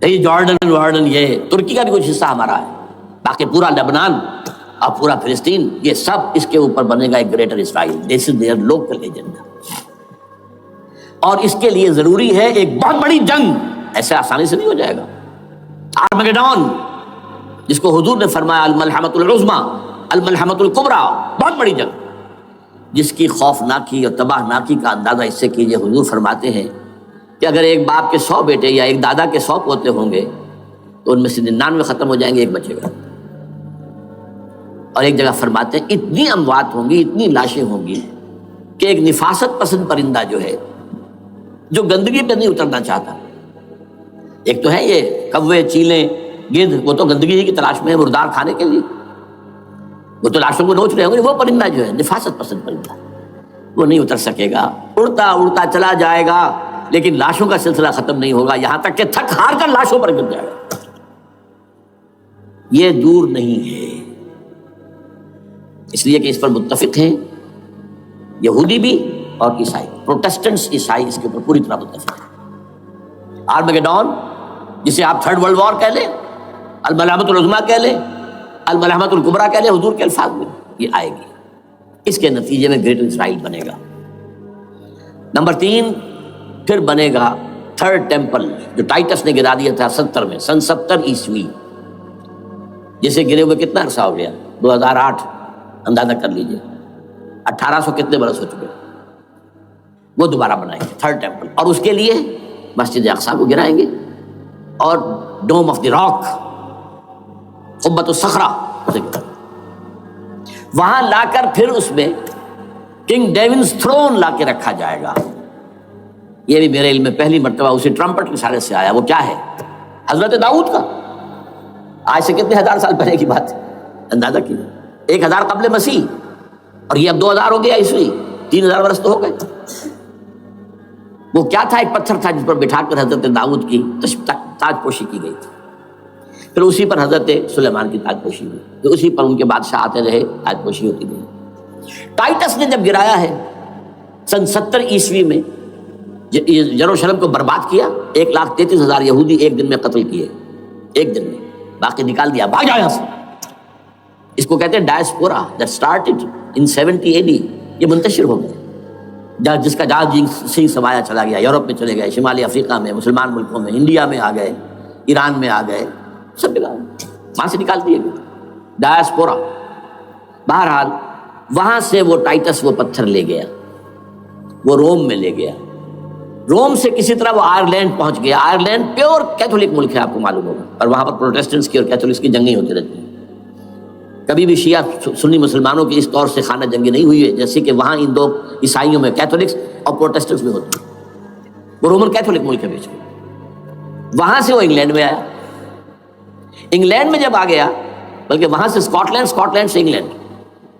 یہ جارڈن یہ ترکی کا بھی کچھ حصہ ہمارا ہے، باقی پورا لبنان اور پورا فلسطین یہ سب اس کے اوپر بنے گا ایک greater Israel, this is there local agenda, اور اس کے لیے ضروری ہے ایک بہت بڑی جنگ، ایسے آسانی سے نہیں ہو جائے گا، آرمگیڈون جس کو حضور نے فرمایا الملحمۃ العظمی، الملحمۃ الکبریٰ، بہت بڑی جنگ جس کی خوفناکی اور تباہ ناکی کا اندازہ اس سے کیجئے، حضور فرماتے ہیں کہ اگر ایک باپ کے 100 بیٹے یا ایک دادا کے 100 پوتے ہوں گے تو ان میں سے 99 ختم ہو جائیں گے، ایک بچے گا، اور ایک جگہ فرماتے ہیں اتنی اموات ہوں گی، اتنی لاشیں ہوں گی کہ ایک نفاست پسند پرندہ جو ہے، جو گندگی پہ نہیں اترنا چاہتا، ایک تو ہے یہ کوے، چیلیں، گدھ، وہ تو گندگی ہی کی تلاش میں ہے مردار کھانے کے لیے، وہ تو لاشوں کو نوچ رہے ہوں گے، وہ پرندہ جو ہے نفاست پسند پرندہ، وہ نہیں اتر سکے گا، اڑتا اڑتا چلا جائے گا، لیکن لاشوں کا سلسلہ ختم نہیں ہوگا، یہاں تک کہ تھک ہار کر لاشوں پر گر جائے گا، یہ دور نہیں ہے، اس لیے کہ اس پر متفق ہیں یہودی بھی اور عیسائی، پروٹسٹنٹس عیسائی اس کے اوپر پوری طرح متفق ہیں۔ آرمگیڈون جسے آپ 3rd ورلڈ وار کہہ لیں، الملحمۃ العظمی کہہ لیں، الملحمۃ الکبریٰ کہہ لیں، حضور کے الفاظ میں یہ آئے گی، اس کے نتیجے میں گریٹر اسرائیل بنے گا۔ نمبر 3 پھر بنے گا 3rd ٹیمپل، جو ٹائٹس نے گرا دیا تھا 70 میں، سن 70 عیسوی، جسے گرے ہوئے کتنا عرصہ ہو گیا، 2008، اندازہ کر لیجئے 1800 کتنے برس ہو چکے، وہ دوبارہ بنائیں گے 3rd ٹیمپل، اور اس کے لیے مسجد اقصیٰ کو گرائیں گے، اور ڈوم آف دی راک، قبۃ الصخرہ، وہاں لا کر پھر اس میں کنگ ڈیونز تھرون لا کے رکھا جائے گا۔ یہ بھی میرے علم میں پہلی مرتبہ اسی ٹرمپٹ کے اشارے سے آیا، وہ کیا ہے؟ حضرت داؤد کا، آج سے کتنے 1000 سال پہلے کی بات ہے، اندازہ کیجیے، 1000 قبل مسیح، اور یہ اب 2000 ہو گیا عیسوی، 3000 برس تو ہو گئے۔ وہ کیا تھا؟ ایک پتھر تھا جس پر بٹھا کر حضرت داؤد کی تاج پوشی کی گئی تھی، پھر اسی پر حضرت سلیمان کی تاج پوشی ہوئی، پھر اسی پر ان کے بادشاہ آتے رہے، تاج پوشی ہوتی رہی۔ ٹائٹس نے جب گرایا ہے سن 70 عیسوی میں، یروشلم کو برباد کیا، 1,33,000 یہودی ایک دن میں قتل کیے، ایک دن میں، باقی نکال دیا، بھاگ جاؤ یہاں سے۔ اس کو کہتے ہیں diaspora, that started in 70 AD، یہ منتشر ہو گئے، جس کا جہاز سنگھ سمایا چلا گیا، یورپ میں چلے گئے، شمالی افریقہ میں، مسلمان ملکوں میں، انڈیا میں آ گئے، ایران میں آ گئے، سب جگہ وہاں سے نکال دیے گئے، ڈائسپورا۔ بہرحال وہاں سے وہ ٹائٹس وہ پتھر لے گیا، وہ روم میں لے گیا، روم سے کسی طرح وہ آئرلینڈ پہنچ گیا۔ آئرلینڈ پیور کیتھولک ملک ہے، آپ کو معلوم ہوگا، اور وہاں پر پروٹیسٹنٹس کی اور کیتھولکس کی جنگیں ہوتی رہتی ہیں، کبھی بھی شیعہ سنی مسلمانوں کی اس طور سے خانہ جنگی نہیں ہوئی ہے جیسے کہ وہاں ان دو عیسائیوں میں، کیتھولکس اور پروٹیسٹنٹس میں ہوتی ہے۔ وہ رومن کیتھولک ملک ہے بیچ میں، وہاں سے وہ انگلینڈ میں آیا، انگلینڈ میں جب آ گیا، بلکہ وہاں سے اسکاٹ لینڈ سے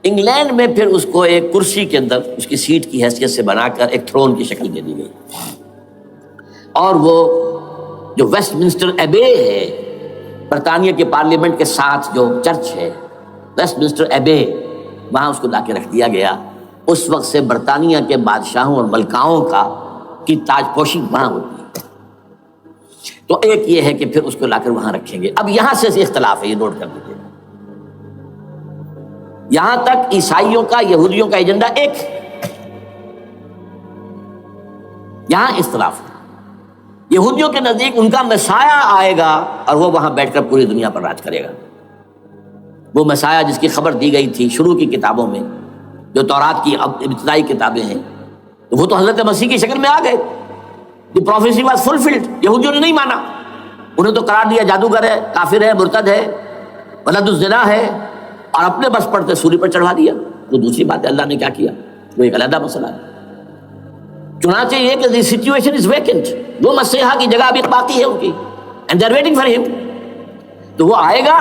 انگلینڈ میں پھر اس کو ایک کرسی کے اندر اس کی سیٹ کی حیثیت سے بنا کر ایک تھرون کی شکل دے دی گئی، اور وہ جو ویسٹ منسٹر ایبے ہے، برطانیہ کے پارلیمنٹ کے ساتھ جو چرچ ہے، ویسٹ منسٹر ایبے، وہاں اس کو لا کے رکھ دیا گیا۔ اس وقت سے برطانیہ کے بادشاہوں اور ملکاؤں کی تاج پوشی وہاں ہوتی ہے۔ تو ایک یہ ہے کہ پھر اس کو لا کر وہاں رکھیں گے۔ اب یہاں سے اختلاف ہے، یہ نوٹ کر لیجیے، یہاں تک عیسائیوں کا، یہودیوں کا ایجنڈا ایک، یہاں اختلاف ہے۔ یہودیوں کے نزدیک ان کا مسیح آئے گا اور وہ وہاں بیٹھ کر پوری دنیا پر راج کرے گا، وہ مسیح جس کی خبر دی گئی تھی شروع کی کتابوں میں، جو تورات کی ابتدائی کتابیں ہیں، وہ تو حضرت مسیح کی شکل میں آ گئے۔ دی پروفیسی واز فلفلڈ۔ یہودیوں نے نہیں مانا، انہیں تو قرار دیا جادوگر ہے، کافر ہے، مرتد ہے، ولد الزنا ہے، اور اپنے بس پڑتے سوری پر چڑھا دیا. تو دوسری بات ہے اللہ نے کیا کیا وہ ایک علیحدہ مسئلہ ہے. چنانچہ یہ کہ دی سچویشن از ویکنٹ، وہ مسیحا کی جگہ ابھی باقی ہے ان کی، and they are waiting for ہم. تو وہ آئے گا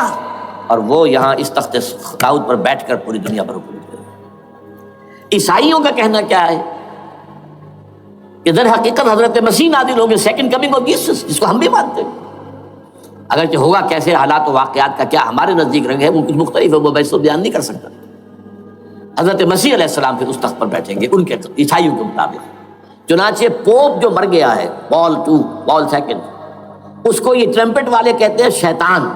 اور وہ یہاں اس تخت داؤد پر بیٹھ کر پوری دنیا پر حکومت کرے گا. عیسائیوں کا کہنا کیا ہے کہ در حقیقت حضرت مسیح نازل ہوں گے، سیکنڈ کمنگ آف جیسس، جس کو ہم بھی مانتے ہیں. اگرچہ ہوگا کیسے، حالات و واقعات کا کیا ہمارے نزدیک رنگ ہے وہ کچھ مختلف ہے، وہ میں اس کو بیان نہیں کر سکتا. حضرت مسیح علیہ السلام پھر اس تخت پر بیٹھیں گے ان کے عیسائیوں کے مطابق. چنانچہ پوپ جو مر گیا ہے پال سیکنڈ، اس کو یہ ٹرمپٹ والے کہتے ہیں شیطان،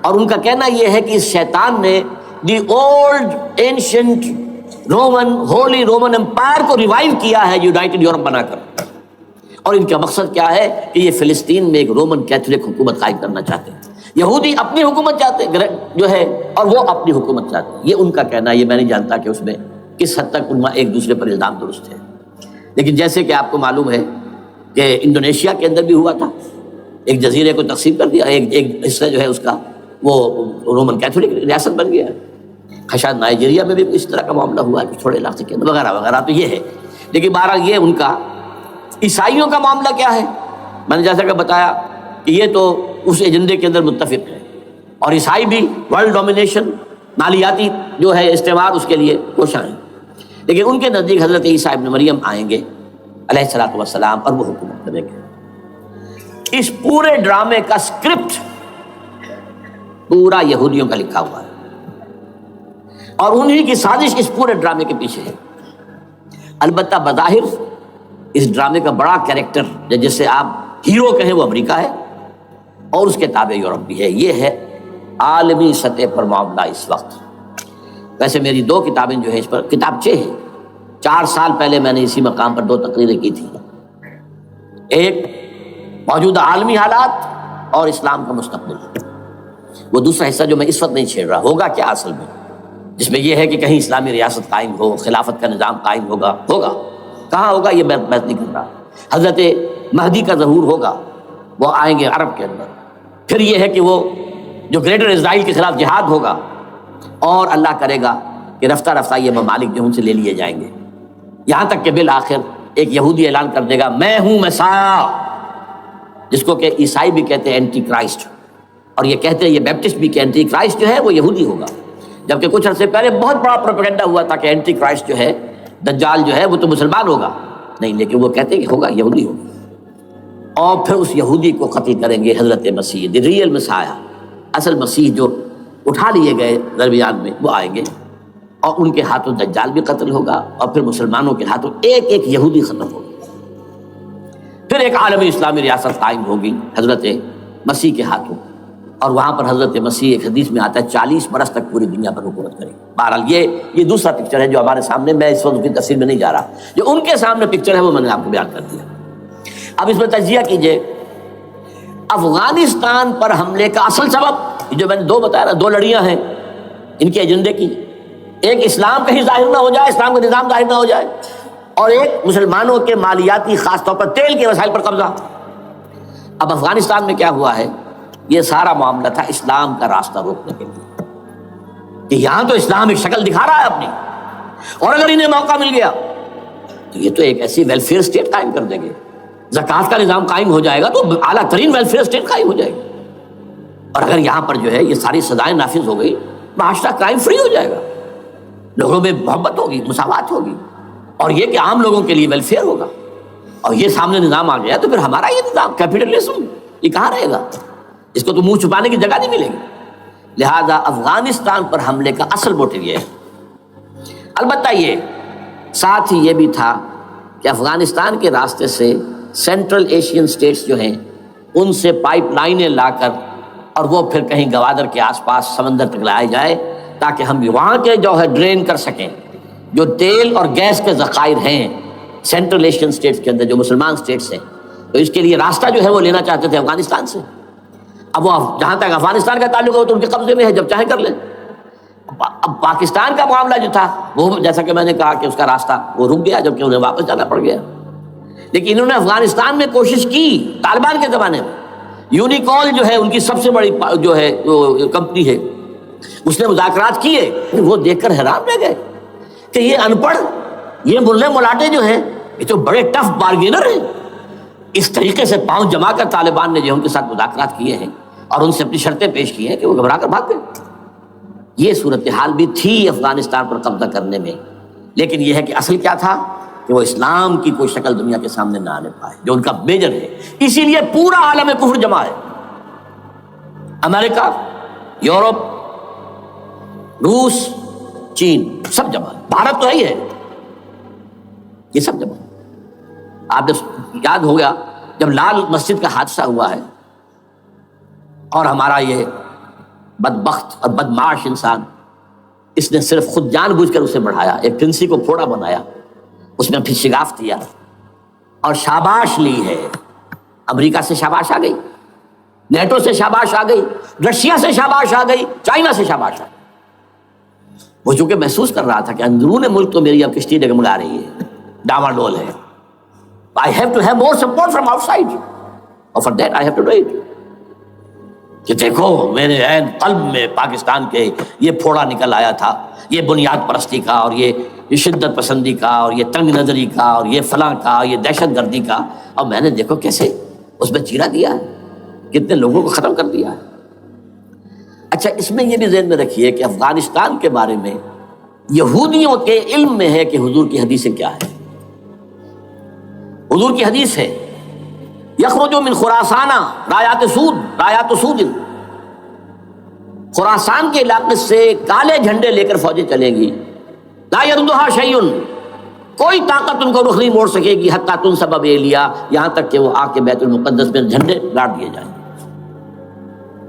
اور ان کا کہنا یہ ہے کہ اس شیطان نے the old ancient Roman holy Roman empire کو ریوائیو کیا ہے یونائٹڈ یورپ بنا کر. اور ان کا مقصد کیا ہے کہ یہ فلسطین میں ایک رومن کیتھولک حکومت قائم کرنا چاہتے ہیں. یہودی اپنی حکومت چاہتے ہیں جو ہے، اور وہ اپنی حکومت چاہتے ہیں. یہ ان کا کہنا ہے. یہ میں نہیں جانتا کہ اس میں کس حد تک ان ایک دوسرے پر الزام درست ہے. لیکن جیسے کہ آپ کو معلوم ہے کہ انڈونیشیا کے اندر بھی ہوا تھا، ایک جزیرے کو تقسیم کر دیا، ایک حصہ جو ہے اس کا وہ رومن کیتھولک ریاست بن گیا. شاید نائجیریا میں بھی اس طرح کا معاملہ ہوا ہے تھوڑے علاقے کے اندر وغیرہ وغیرہ. تو یہ ہے. لیکن بہرحال یہ ان کا. عیسائیوں کا معاملہ کیا ہے؟ میں نے جیسا کہ بتایا کہ یہ تو اس ایجنڈے کے اندر متفق ہے، اور عیسائی بھی ورلڈ ڈومینیشن، مالیاتی جو ہے استعمار، اس کے لیے کوشاں ہیں. لیکن ان کے نزدیک حضرت عیسیٰ ابن مریم آئیں گے علیہ الصلوۃ والسلام، اور وہ حکومت کریں گے. اس پورے ڈرامے کا اسکرپٹ پورا یہودیوں کا لکھا ہوا ہے، اور انہی کی سازش اس پورے ڈرامے کے پیچھے ہے. البتہ بظاہر اس ڈرامے کا بڑا کیریکٹر جس سے آپ ہیرو کہیں وہ امریکہ ہے، اور اس کے تابع یورپ بھی ہے. یہ ہے عالمی سطح پر معاملہ اس وقت. ویسے میری 2 کتابیں جو ہیں اس پر کتابچے ہیں. 4 سال پہلے میں نے اسی مقام پر 2 تقریریں کی تھی. ایک موجودہ عالمی حالات اور اسلام کا مستقبل. وہ دوسرا حصہ جو میں اس وقت نہیں چھیڑ رہا، ہوگا کیا اصل میں، جس میں یہ ہے کہ کہیں اسلامی ریاست قائم ہو، خلافت کا نظام قائم ہوگا کہاں ہوگا یہ میں بحث نہیں کر رہا. حضرت مہدی کا ظہور ہوگا، وہ آئیں گے عرب کے اندر. پھر یہ ہے کہ وہ جو گریٹر اسرائیل کے خلاف جہاد ہوگا، اور اللہ کرے گا کہ رفتہ رفتہ یہ ممالک جو ان سے لے لیے جائیں گے، یہاں تک کہ بالآخر ایک یہودی اعلان کر دے گا میں ہوں مسیح، جس کو کہ عیسائی بھی کہتے ہیں اینٹی کرائسٹ، اور یہ کہتے ہیں یہ بیپٹسٹ بھی کہ اینٹی کرائسٹ جو ہے وہ یہودی ہوگا. جبکہ کچھ عرصے پہلے بہت بڑا پروپیگنڈا ہوا تھا کہ اینٹی کرائسٹ جو ہے، دجال جو ہے وہ تو مسلمان ہوگا نہیں، لیکن وہ کہتے ہیں کہ ہوگا یہودی ہوگا. اور پھر اس یہودی کو قتل کریں گے حضرت مسیح، دی ریئل مسیح، اصل مسیح جو اٹھا لیے گئے درمیان میں، وہ آئیں گے، اور ان کے ہاتھوں دجال بھی قتل ہوگا، اور پھر مسلمانوں کے ہاتھوں ایک ایک یہودی ختم ہوگا. پھر ایک عالمی اسلامی ریاست قائم ہوگی حضرت مسیح کے ہاتھوں، اور وہاں پر حضرت مسیح ایک حدیث میں آتا ہے 40 برس تک پوری دنیا پر حکومت کرے. بہرحال یہ دوسرا پکچر ہے جو ہمارے سامنے، میں اس وقت کی تفصیل میں نہیں جا رہا. جو ان کے سامنے پکچر ہے وہ میں نے آپ کو بیان کر دیا. اب اس میں تجزیہ کیجئے افغانستان پر حملے کا اصل سبب جو میں نے 2 بتایا نا، 2 لڑیاں ہیں ان کے ایجنڈے کی. ایک اسلام کہیں ظاہر نہ ہو جائے، اسلام کا نظام ظاہر نہ ہو جائے، اور ایک مسلمانوں کے مالیاتی خاص طور پر تیل کے وسائل پر قبضہ. اب افغانستان میں کیا ہوا ہے، یہ سارا معاملہ تھا اسلام کا راستہ روکنے کے لیے، کہ یہاں تو اسلام ایک شکل دکھا رہا ہے اپنی، اور اگر انہیں موقع مل گیا تو یہ تو ایک ایسی ویلفیئر اسٹیٹ قائم کر دیں گے. زکوٰۃ کا نظام قائم ہو جائے گا تو اعلیٰ ترین ویلفیئر اسٹیٹ قائم ہو جائے گی. اور اگر یہاں پر جو ہے یہ ساری سزائیں نافذ ہو گئی، معاشرہ کرائم فری ہو جائے گا، لوگوں میں محبت ہوگی، مساوات ہوگی، اور یہ کہ عام لوگوں کے لیے ویلفیئر ہوگا. اور یہ سامنے نظام آ گیا تو پھر ہمارا یہ نظام کیپٹلزم یہ کہاں رہے گا؟ اس کو تو منہ چھپانے کی جگہ نہیں ملے گی. لہذا افغانستان پر حملے کا اصل موٹیو یہ ہے. البتہ یہ ساتھ ہی یہ بھی تھا کہ افغانستان کے راستے سے سینٹرل ایشین سٹیٹس جو ہیں ان سے پائپ لائنیں لا کر، اور وہ پھر کہیں گوادر کے آس پاس سمندر تک لائے جائے، تاکہ ہم وہاں کے جو ہے ڈرین کر سکیں جو تیل اور گیس کے ذخائر ہیں سینٹرل ایشین سٹیٹس کے اندر جو مسلمان سٹیٹس ہیں. تو اس کے لیے راستہ جو ہے وہ لینا چاہتے تھے افغانستان سے. اب وہ جہاں تک افغانستان کا تعلق ہو تو ان کے قبضے میں ہے، جب چاہیں کر لیں. اب پاکستان کا معاملہ جو تھا وہ جیسا کہ میں نے کہا کہ اس کا راستہ وہ رک گیا، جبکہ انہیں واپس جانا پڑ گیا. لیکن انہوں نے افغانستان میں کوشش کی طالبان کے زمانے میں. یونیکول جو ہے ان کی سب سے بڑی جو ہے کمپنی ہے، اس نے مذاکرات کیے، وہ دیکھ کر حیران رہ گئے کہ یہ ان پڑھ، یہ ملے ملاٹے جو ہیں یہ تو بڑے ٹف بارگینر ہیں. اس طریقے سے پاؤں جما کر طالبان نے جو ان کے ساتھ مذاکرات کیے ہیں اور ان سے اپنی شرطیں پیش کی ہیں کہ وہ گھبرا کر بھاگ گئے. یہ صورتحال بھی تھی افغانستان پر قبضہ کرنے میں، لیکن یہ ہے کہ اصل کیا تھا کہ وہ اسلام کی کوئی شکل دنیا کے سامنے نہ آنے پائے، جو ان کا میجر ہے. اسی لیے پورا عالم کفر جمع ہے، امریکہ، یورپ، روس، چین، سب جمع ہے. بھارت تو ہے ہی ہے، یہ سب جمع ہے. آپ نے یاد ہو گیا جب لال مسجد کا حادثہ ہوا ہے اور ہمارا یہ بدبخت اور بدمعاش انسان، اس نے صرف خود جان بوجھ کر اسے بڑھایا، ایک پھنسی کو پھوڑا بنایا، اس میں پھر شگاف دیا اور شاباش لی ہے. امریکہ سے شاباش آ گئی، نیٹو سے شاباش آ گئی، رشیا سے شاباش آ گئی، چائنا سے شاباش آ گئی. وہ چونکہ محسوس کر رہا تھا کہ اندرون ملک تو میری اب کشتی ڈگمگا رہی ہے، ڈاواڈول ہے. I have to have more support from outside. اور for that I have to do it. کہ دیکھو میرے عین قلب میں پاکستان کے یہ پھوڑا نکل آیا تھا، یہ بنیاد پرستی کا اور یہ شدت پسندی کا اور یہ تنگ نظری کا اور یہ فلاں کا، یہ دہشت گردی کا، اور میں نے دیکھو کیسے اس میں چیرا دیا ہے، کتنے لوگوں کو ختم کر دیا ہے. اچھا، اس میں یہ بھی ذہن میں رکھیے کہ افغانستان کے بارے میں یہودیوں کے علم میں ہے کہ حضور کی حدیثیں کیا ہے. حضور کی حدیث ہے یخرج من خراسانہ رایات سود، رایات سود، خراسان کے علاقے سے کالے جھنڈے لے کر فوجیں چلیں گی، لا یردھا شیء، کوئی طاقت ان کو رخ نہیں موڑ سکے گی، حتیٰ تنصب بیلیا، یہاں تک کہ وہ آ کے بیت المقدس میں جھنڈے گاڑ دیے جائیں.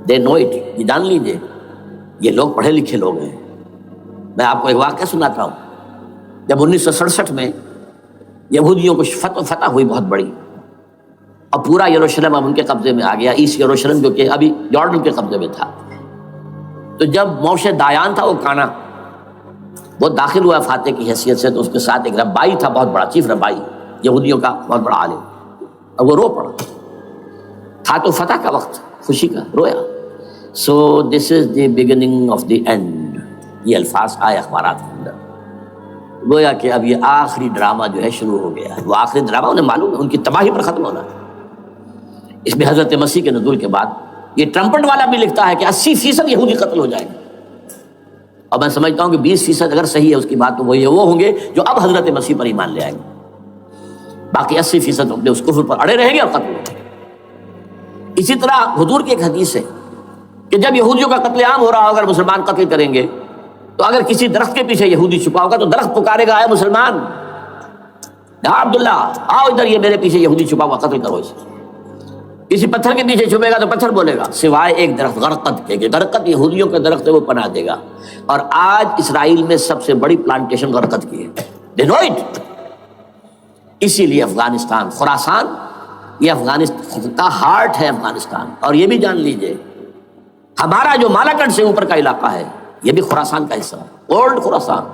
دے نو اٹ، یہ جان لیجیے یہ لوگ پڑھے لکھے لوگ ہیں. میں آپ کو ایک واقعہ سناتا ہوں. جب 1967 میں یہودیوں کو فتح ہوئی بہت بڑی، اور پورا یروشلم اب ان کے قبضے میں آ گیا، ایسٹ یروشلم جو کہ ابھی جارڈن کے قبضے میں تھا. تو جب موشے دایان تھا وہ کانا، وہ داخل ہوا فاتح کی حیثیت سے، تو اس کے ساتھ ایک ربائی تھا بہت بڑا، چیف ربائی یہودیوں کا بہت بڑا عالم، اور وہ رو پڑا. تھا تو فتح کا وقت، خوشی کا، رویا. So this is the beginning of the end, یہ الفاظ آئے اخبارات کے اندر، گویا کہ اب یہ آخری ڈرامہ جو ہے شروع ہو گیا ہے. وہ آخری ڈرامہ انہیں معلوم ہے ان کی تباہی پر ختم ہونا ہے. اس میں حضرت مسیح کے نزول کے بعد یہ ٹرمپٹ والا بھی لکھتا ہے کہ 80% یہودی قتل ہو جائیں گے، اور میں سمجھتا ہوں کہ 20% اگر صحیح ہے اس کی بات تو وہ ہوں گے جو اب حضرت مسیح پر ایمان لے آئیں گے. باقی 80% اپنے اس کفر پر اڑے رہیں گے اور قتل ہوں گے. اسی طرح حضور کی ایک حدیث ہے کہ جب یہودیوں کا قتل عام ہو رہا ہوگا، اگر مسلمان قتل کریں گے تو اگر کسی درخت کے پیچھے یہودی چھپا ہوگا تو درخت پکارے گا، اے مسلمان، یا عبداللہ آؤ ادھر، یہ میرے پیچھے یہودی چھپا ہوا، قتل کرو اسے. کسی پتھر کے پیچھے چھپے گا تو پتھر بولے گا، سوائے ایک درخت غرقد کے، کہ غرقد یہودیوں کا درخت ہے، وہ پناہ دے گا. اور آج اسرائیل میں سب سے بڑی پلانٹیشن غرقد کی ہے. They know it. اسی لیے افغانستان، خراسان، یہ افغانستان کا ہارٹ ہے افغانستان. اور یہ بھی جان لیجئے ہمارا جو مالاکنڈ سے اوپر کا علاقہ ہے یہ بھی خراسان کا حصہ ہے، اولڈ خراسان،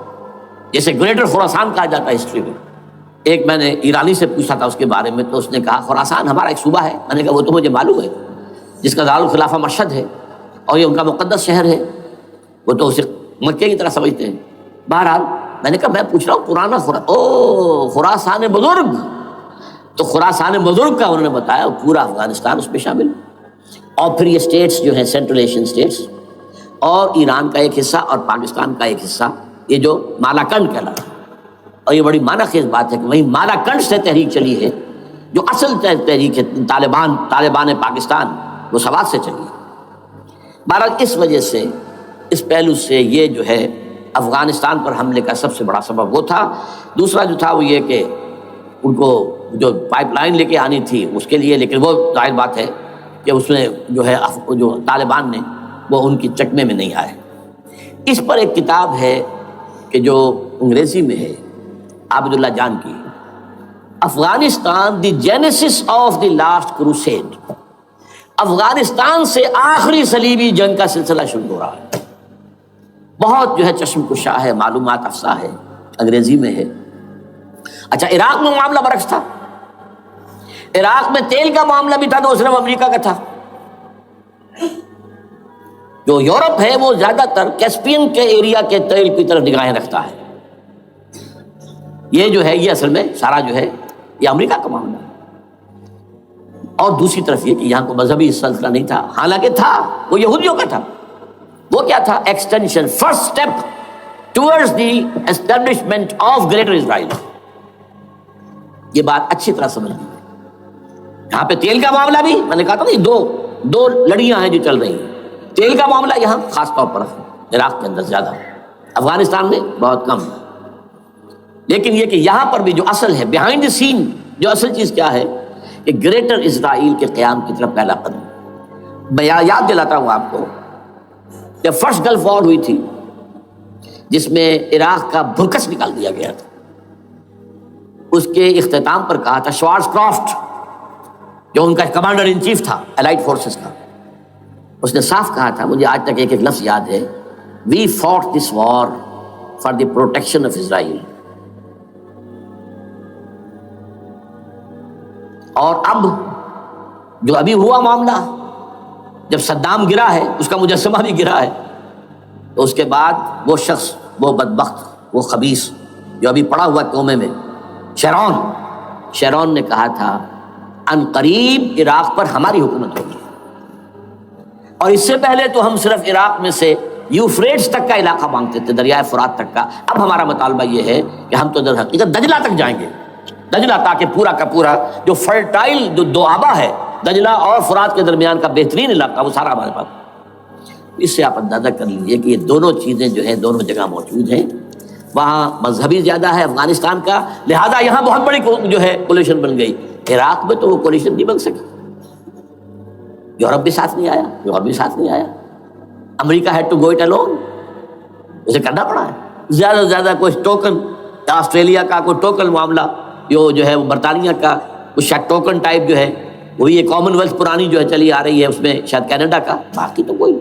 جیسے گریٹر خراسان کہا جاتا ہے ہسٹری میں. ایک میں نے ایرانی سے پوچھا تھا اس کے بارے میں، تو اس نے کہا خراسان ہمارا ایک صوبہ ہے. میں نے کہا وہ تو مجھے معلوم ہے، جس کا دارالخلافہ مشہد ہے اور یہ ان کا مقدس شہر ہے، وہ تو اسے مکے کی طرح سمجھتے ہیں. بہرحال میں نے کہا میں پوچھ رہا ہوں پرانا خراسان بزرگ. تو خراسان بزرگ کا انہوں نے بتایا پورا افغانستان اس میں شامل، اور پھر یہ اسٹیٹس جو ہیں سینٹرل ایشین اسٹیٹس، اور ایران کا ایک حصہ اور پاکستان کا ایک حصہ، یہ جو مالاکنڈ کہلاتا ہے. اور یہ بڑی معنی خیز بات ہے کہ وہیں مالاکنڈ سے تحریک چلی ہے، جو اصل تحریک ہے طالبان پاکستان، وہ سوات سے چلی ہے. بہرحال اس وجہ سے، اس پہلو سے یہ جو ہے افغانستان پر حملے کا سب سے بڑا سبب وہ تھا. دوسرا جو تھا وہ یہ کہ ان کو جو پائپ لائن لے کے آنی تھی اس کے لیے، لیکن وہ ظاہر بات ہے کہ اس میں جو ہے جو طالبان نے وہ ان کی چکمے میں نہیں آئے. اس پر ایک کتاب ہے کہ جو انگریزی میں ہے عابد اللہ جان کی، Afghanistan the genesis of the last crusade. Afghanistan سے آخری صلیبی جنگ کا سلسلہ شروع ہو رہا ہے. بہت جو ہے چشم کشا ہے، معلومات افزا ہے، انگریزی میں ہے. اچھا، عراق میں معاملہ برعکس تھا. عراق میں تیل کا معاملہ بھی تھا تو صرف امریکہ کا تھا. جو یورپ ہے وہ زیادہ تر کیسپین کے ایریا کے تیل کی طرف نگاہیں رکھتا ہے. یہ جو ہے یہ اصل میں سارا جو ہے یہ امریکہ کا معاملہ ہے. اور دوسری طرف یہ کہ یہاں کو مذہبی سلسلہ نہیں تھا، حالانکہ تھا، وہ یہودیوں کا تھا. وہ کیا تھا؟ Extension, first step towards the establishment of greater Israel. یہ بات اچھی طرح سمجھ لیجیے. یہاں پہ تیل کا معاملہ بھی میں نے کہا تھا نا، دو لڑیاں ہیں جو چل رہی ہیں. تیل کا معاملہ یہاں خاص طور پر عراق کے اندر زیادہ، افغانستان میں بہت کم. لیکن یہ کہ یہاں پر بھی جو اصل ہے بیہائنڈ دی سین، جو اصل چیز کیا ہے کہ گریٹر اسرائیل کے قیام کی طرف پہلا قدم. میں یاد دلاتا ہوں آپ کو، جب فرسٹ گلف وار ہوئی تھی جس میں عراق کا بھرکس نکال دیا گیا تھا، اس کے اختتام پر کہا تھا شوارز کرافٹ، جو ان کا کمانڈر ان چیف تھا الائڈ فورسز کا، اس نے صاف کہا تھا، مجھے آج تک ایک ایک لفظ یاد ہے، we fought this war for the protection of Israel. اور اب جو ابھی ہوا معاملہ، جب صدام گرا ہے، اس کا مجسمہ بھی گرا ہے، تو اس کے بعد وہ شخص، وہ بدبخت، وہ خبیث جو ابھی پڑا ہوا کومے میں، شیرون نے کہا تھا ان قریب عراق پر ہماری حکومت ہوگی. اور اس سے پہلے تو ہم صرف عراق میں سے یوفریٹس تک کا علاقہ مانگتے تھے، دریائے فرات تک کا. اب ہمارا مطالبہ یہ ہے کہ ہم تو در حقیقت دجلہ تک جائیں گے، دجلہ، تاکہ پورا کا پورا جو فرٹائل جو دوآبا ہے دجلہ اور فرات کے درمیان کا بہترین علاقہ، وہ سارا ہمارے پاس. اس سے آپ اندازہ کر لیجیے کہ یہ دونوں چیزیں جو ہیں دونوں جگہ موجود ہیں. وہاں مذہبی زیادہ ہے افغانستان کا، لہذا یہاں بہت بڑی جو ہے کولیشن بن گئی. عراق میں تو وہ کولیشن نہیں بن سکی. یورپ بھی ساتھ نہیں آیا، یورپ بھی ساتھ نہیں آیا. امریکہ had to go it alone, اسے کرنا پڑا ہے. زیادہ سے زیادہ کوئی ٹوکن، آسٹریلیا کا کوئی ٹوکن معاملہ، جو ہے وہ برطانیہ کا کچھ شاید ٹوکن ٹائپ جو ہے، وہی یہ کامن ویلتھ پرانی جو ہے چلی آ رہی ہے، اس میں شاید کینیڈا کا. باقی تو کوئی،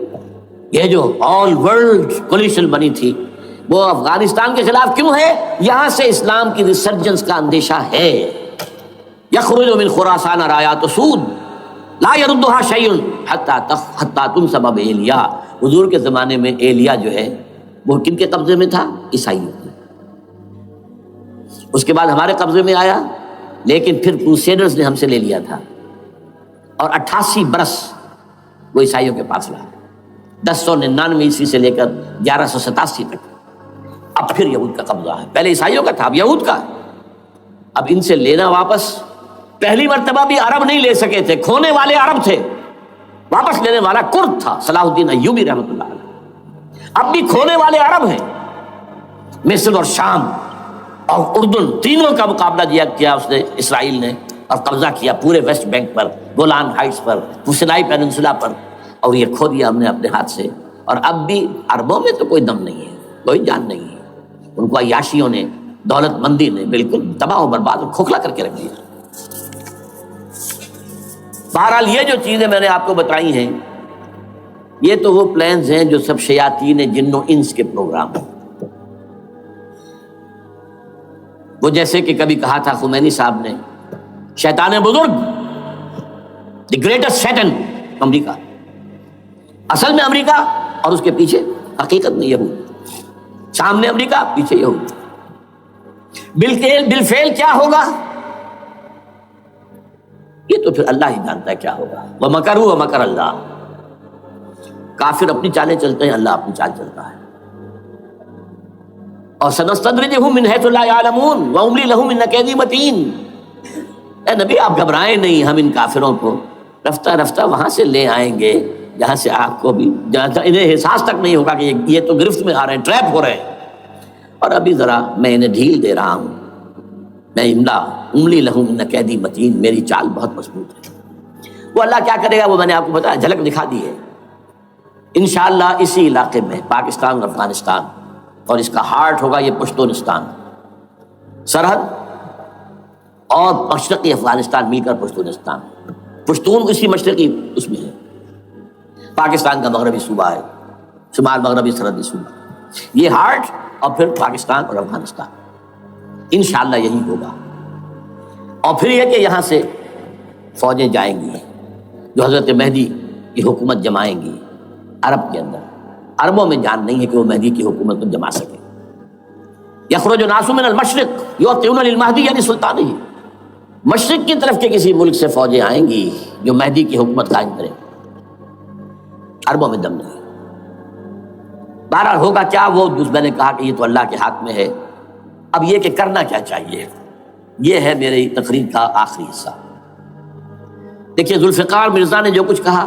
یہ جو آل ورلڈ کولیشن بنی تھی وہ افغانستان کے خلاف کیوں ہے؟ یہاں سے اسلام کی ریسرجنس کا اندیشہ ہے. یخرج من خراسان رایات سود لا یردها شیء حتی تنصب بایلیا. حضور کے زمانے میں ایلیا جو ہے وہ کن کے قبضے میں تھا؟ عیسائیوں کے. اس کے بعد ہمارے قبضے میں آیا، لیکن پھر کروسیڈرز نے ہم سے لے لیا تھا، اور 88 برس وہ عیسائیوں کے پاس رہا، 1099 عیسوی سے لے کر 1187 تک. اب پھر یہود کا قبضہ ہے. پہلے عیسائیوں کا تھا، اب یہود کا. اب ان سے لینا واپس، پہلی مرتبہ بھی عرب نہیں لے سکے تھے، کھونے والے عرب تھے، واپس لینے والا کرد تھا صلاح الدین ایوبی رحمۃ اللہ علیہ. اب بھی کھونے والے عرب ہیں. مصر اور شام اور اردن، تینوں کا مقابلہ کیا اس نے، اسرائیل نے، اور قبضہ کیا پورے ویسٹ بینک پر، گولان ہائٹس پر، سینائی پیننسولا پر، اور یہ کھو دیا ہم نے اپنے ہاتھ سے. اور اب بھی عربوں میں تو کوئی دم نہیں ہے، کوئی جان نہیں ہے. ان کو عیاشیوں نے، دولت مندی نے بالکل تباہ و برباد اور کھوکھلا کر کے رکھ دیا. بہرحال یہ جو چیزیں میں نے آپ کو بتائی ہیں، یہ تو وہ پلانز ہیں جو سب شیاطین جن و انس کے پروگرام ہیں. وہ جیسے کہ کبھی کہا تھا خمینی صاحب نے، شیطان بزرگ، دی گریٹسٹ شیطن، امریکہ. اصل میں امریکہ، اور اس کے پیچھے حقیقت میں یہود. سامنے امریکہ، پیچھے یہود. بالفعل کیا ہوگا یہ تو پھر اللہ ہی جانتا ہے کیا ہوگا. وَمَكَرُوا وَمَكَرَ اللَّهُ. کافر اپنی چالیں چلتے ہیں، اللہ اپنی چال چلتا ہے. اور سَنَسْتَدْرِجُهُم مِّنْ حَيْثُ لَا يَعْلَمُونَ وَأُمْلِي لَهُمْ إِنَّ كَيْدِي مَتِينٌ. اے نبی آپ گھبرائیں نہیں، ہم ان کافروں کو رفتہ رفتہ وہاں سے لے آئیں گے جہاں سے آپ کو بھی، جہاں انہیں احساس تک نہیں ہوگا کہ یہ تو گرفت میں آ رہے ہیں، ٹریپ ہو رہے ہیں. اور ابھی ذرا میں انہیں ڈھیل دے رہا ہوں. میں املی لہم ان قیدی متین، میری چال بہت مضبوط ہے. وہ اللہ کیا کرے گا وہ میں نے آپ کو بتایا، جھلک دکھا دی ہے. انشاءاللہ اسی علاقے میں پاکستان اور افغانستان، اور اس کا ہارٹ ہوگا یہ پشتونستان، سرحد اور مشرقی افغانستان مل کر پشتونستان. پشتون اسی مشرقی اس میں ہے. پاکستان کا مغربی صوبہ ہے، شمال مغربی سرحدی صوبہ. یہ ہارٹ، اور پھر پاکستان اور افغانستان. انشاءاللہ یہی ہوگا. اور پھر یہ کہ یہاں سے فوجیں جائیں گی جو حضرت مہدی کی حکومت جمائیں گی. عرب کے اندر عربوں میں جان نہیں ہے کہ وہ مہدی کی حکومت کو جما سکے. یخرج ناس من المشرق یؤتون للمہدی یعنی سلطان ہی، مشرق کی طرف کے کسی ملک سے فوجیں آئیں گی جو مہدی کی حکومت قائم کرے. عربوں میں دم نہیں. بہرحال ہوگا کیا وہ میں نے کہا کہ یہ تو اللہ کے ہاتھ میں ہے. اب یہ کہ کرنا کیا چاہیے، یہ ہے میری تقریر کا آخری حصہ. دیکھیے ذوالفقار مرزا نے جو کچھ کہا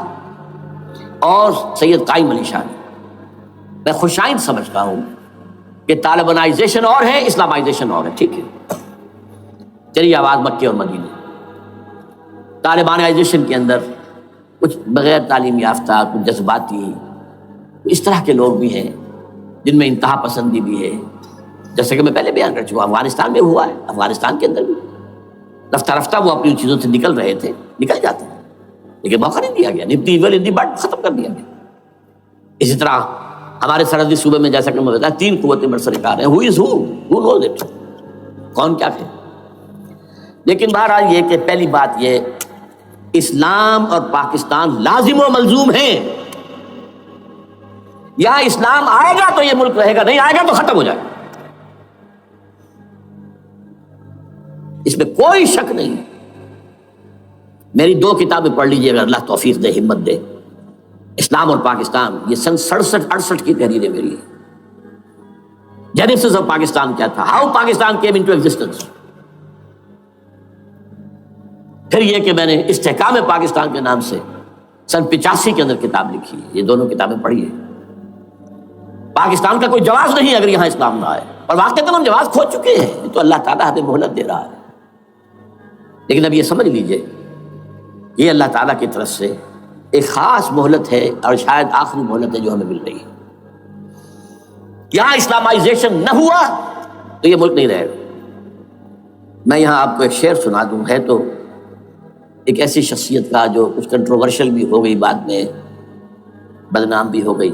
اور سید قائم علی شاہ نے، میں خوشائند سمجھتا ہوں کہ طالبانائزیشن اور ہے، اسلامائزیشن اور ہے. ٹھیک ہے، چلیے آواز مکے اور مدینے. طالبانائزیشن کے اندر کچھ بغیر تعلیم یافتہ، کچھ جذباتی، اس طرح کے لوگ بھی ہیں جن میں انتہا پسندی بھی ہے، جیسے کہ میں پہلے بیان کر چکا. افغانستان میں ہوا ہے، افغانستان کے اندر بھی رفتہ رفتہ وہ اپنی چیزوں سے نکل رہے تھے، نکل جاتے ہیں، لیکن موقع نہیں دیا گیا. نبتی ایول ان دی بٹ ختم کر دیا گیا. اسی طرح ہمارے سرحدی صوبے میں جیسا کہ میں بتایا 3 قوتیں برسرکار ہیں. ہو از ہو نوز اٹ، کون کیا ہے. لیکن بہرحال یہ کہ پہلی بات یہ، اسلام اور پاکستان لازم و ملزوم ہیں. یا اسلام آئے گا تو یہ ملک رہے گا، نہیں آئے گا تو ختم ہو جائے گا. اس میں کوئی شک نہیں. میری 2 کتابیں پڑھ لیجیے اگر اللہ توفیق دے، ہمت دے. اسلام اور پاکستان، یہ سن 67-68 کی تحریریں میری ہیں. جینیسس آف پاکستان کیا تھا، how Pakistan came into existence. پھر یہ کہ میں نے استحکام پاکستان کے نام سے سن 85 کے اندر کتاب لکھی ہے. یہ دونوں کتابیں پڑھی ہیں. پاکستان کا کوئی جواز نہیں اگر یہاں اسلام نہ آئے، اور واقعتاً ہم جواز کھو چکے ہیں. یہ تو اللہ تعالیٰ ہمیں مہلت دے رہا ہے. لیکن اب یہ سمجھ لیجئے یہ اللہ تعالیٰ کی طرف سے ایک خاص مہلت ہے، اور شاید آخری مہلت ہے جو ہمیں مل رہی ہے. یہاں اسلامائزیشن نہ ہوا تو یہ ملک نہیں رہے گا. میں یہاں آپ کو ایک شعر سنا دوں. ہے تو ایک ایسی شخصیت کا جو کچھ کنٹروورشل بھی ہو گئی، بعد میں بدنام بھی ہو گئی.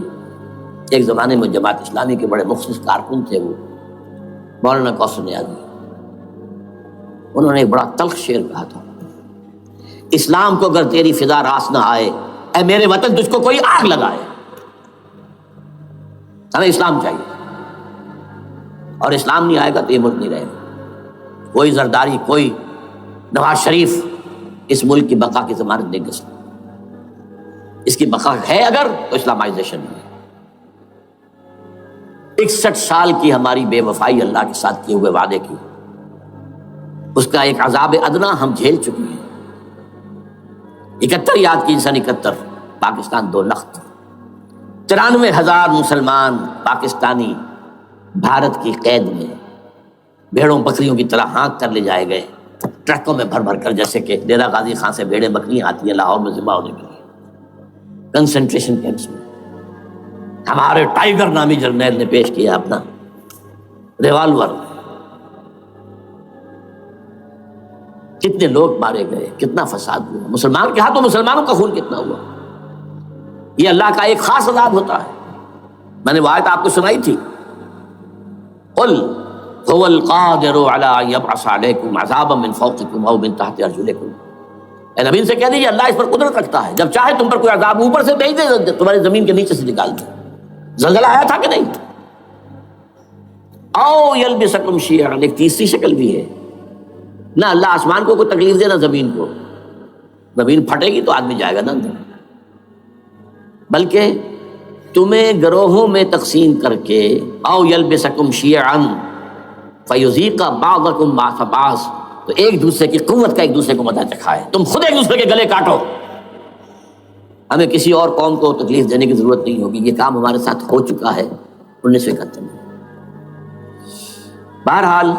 ایک زمانے میں جماعت اسلامی کے بڑے مخصوص کارکن تھے وہ، مولانا کوثر نیازی. انہوں نے ایک بڑا تلخ شعر کہا تھا، اسلام کو اگر تیری فضا راس نہ آئے، اے میرے وطن تجھ کو کوئی آگ لگائے. ہمیں اسلام چاہیے، اور اسلام نہیں آئے گا تو یہ ملک نہیں رہے گا. کوئی زرداری، کوئی نواز شریف اس ملک کی بقا کی ضمانت نہیں دے سکتا. اس کی بقا ہے اگر تو اسلامائزیشن ہے. 61 سال کی ہماری بے وفائی اللہ کے ساتھ کیے ہوئے وعدے کی، اس کا ایک عذاب ادنا ہم جھیل چکے ہیں. 71 یاد کی سن 71 پاکستان 2 لخت، 93,000 مسلمان پاکستانی بھارت کی قید میں بھیڑوں بکریوں کی طرح ہانک کر لے جائے گئے، ٹرکوں میں بھر بھر کر، جیسے کہ ڈیرہ غازی خان سے بھیڑیں بکریاں آتی ہیں لاہور میں ذبح ہونے کے لیے. کنسنٹریشن کیمپس میں ہمارے ٹائیگر نامی جرنیل نے پیش کیا اپنا ریوالور. کتنے لوگ مارے گئے، کتنا فساد ہوا. مسلمان کے ہاتھوں مسلمانوں کا خون کتنا ہوا. یہ اللہ کا ایک خاص عذاب ہوتا ہے. میں نے وہ آیت آپ کو سنائی تھی، قل هو القادر على ان يبعث عليكم عذابا من فوقكم او من تحت ارجلكم. اے نبی سے کہہ دیجیے اللہ اس پر قدرت رکھتا ہے، جب چاہے تم پر کوئی عذاب اوپر سے بھیج دے، تمہاری زمین کے نیچے سے نکال دے. زلزلہ آیا تھا کہ نہیں؟ او یلبسکم شیعا، ایک تیسری شکل بھی ہے. نہ اللہ آسمان کو کوئی تکلیف دے، نہ زمین کو. زمین پھٹے گی تو آدمی جائے گا نا اندر، بلکہ تمہیں گروہوں میں تقسیم کر کے او یلبسکم شیعا فیذیق بعضکم بعض بعض، تو ایک دوسرے کی قوت کا ایک دوسرے کو مزہ چکھائے. تم خود ایک دوسرے کے گلے کاٹو. ہمیں کسی اور قوم کو تکلیف دینے کی ضرورت نہیں ہوگی. یہ کام ہمارے ساتھ ہو چکا ہے 1971 میں. بہرحال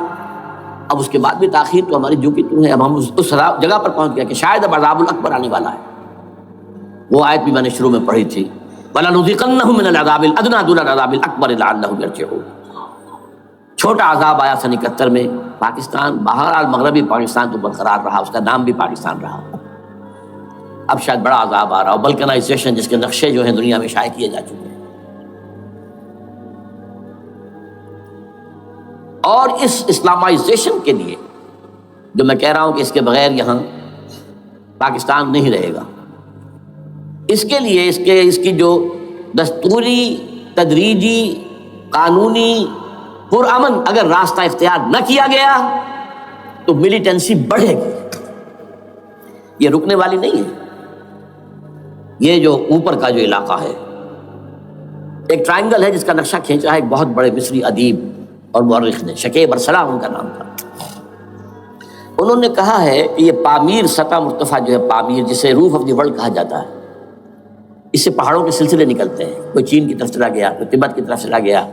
اب اس کے بعد بھی تاخیر تو ہماری جو کی تم ہے. اب ہم اس جگہ پر پہنچ گیا کہ شاید اب عذاب الاکبر آنے والا ہے. وہ آیت بھی میں نے شروع میں پڑھی تھی، وَلَنُذِقَنَّهُم مِّنَ الْعَذَابِ الْأَدْنَىٰ دُونَ الْعَذَابِ الْأَكْبَرِ لَعَلَّهُمْ يَرْجِعُونَ. چھوٹا عذاب آیا سن 71 میں پاکستان. بہرحال مغربی پاکستان تو برقرار رہا، اس کا نام بھی پاکستان رہا. اب شاید بڑا عذاب آ رہا ہو، بلکنائزیشن جس کے نقشے جو ہیں دنیا میں شائع کیے جا چکے ہیں. اور اس اسلامائزیشن کے لیے جو میں کہہ رہا ہوں کہ اس کے بغیر یہاں پاکستان نہیں رہے گا، اس کے لیے اس کی جو دستوری، تدریجی، قانونی، پرامن اگر راستہ اختیار نہ کیا گیا تو ملیٹنسی بڑھے گی، یہ رکنے والی نہیں ہے۔ یہ جو اوپر کا جو علاقہ ہے، ایک ٹرائنگل ہے جس کا نقشہ کھینچا ہے ایک بہت بڑے مصری ادیب اور مورخ نے، شکیب ارسلہ ان کا نام تھا۔ انہوں نے کہا ہے کہ یہ پامیر سطح مرتفع جو ہے، پامیر جسے روف آف دی ورلڈ کہا جاتا ہے، اس سے پہاڑوں کے سلسلے نکلتے ہیں، کوئی چین کی طرف چلا گیا، کوئی تبت کی طرف چلا گیا،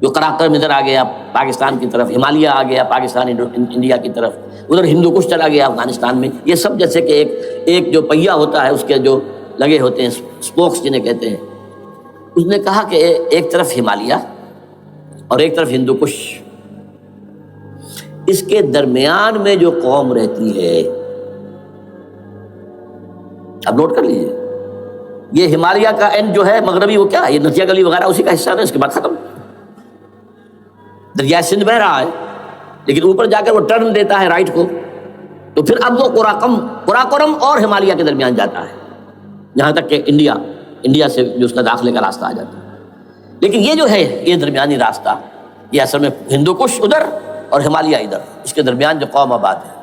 جو قراقرم ادھر آ گیا پاکستان کی طرف، ہمالیہ آ گیا پاکستان انڈیا کی طرف، ادھر ہندو کش چلا گیا افغانستان میں، یہ سب جیسے کہ ایک جو پہیا ہوتا ہے اس کے جو لگے ہوتے ہیں اسپوکس جنہیں کہتے ہیں۔ اس نے کہا کہ ایک طرف ہمالیہ اور ایک طرف ہندو کش، اس کے درمیان میں جو قوم رہتی ہے، اب نوٹ کر لیجیے، یہ ہمالیہ کا اینڈ جو ہے مغربی، وہ کیا ہے، یہ نتیا گلی وغیرہ اسی کا حصہ ہے، اس کے بعد ختم، دریائے سندھ بہ رہا ہے، لیکن اوپر جا کر وہ ٹرن دیتا ہے رائٹ کو، تو پھر اب وہ قراقرم اور ہمالیہ کے درمیان جاتا ہے، یہاں تک کہ انڈیا سے جو اس کا داخلے کا راستہ آ جاتا ہے۔ لیکن یہ جو ہے یہ درمیانی راستہ، یہ اصل میں ہندو کش ادھر اور ہمالیہ ادھر، اس کے درمیان جو قوم آباد ہے،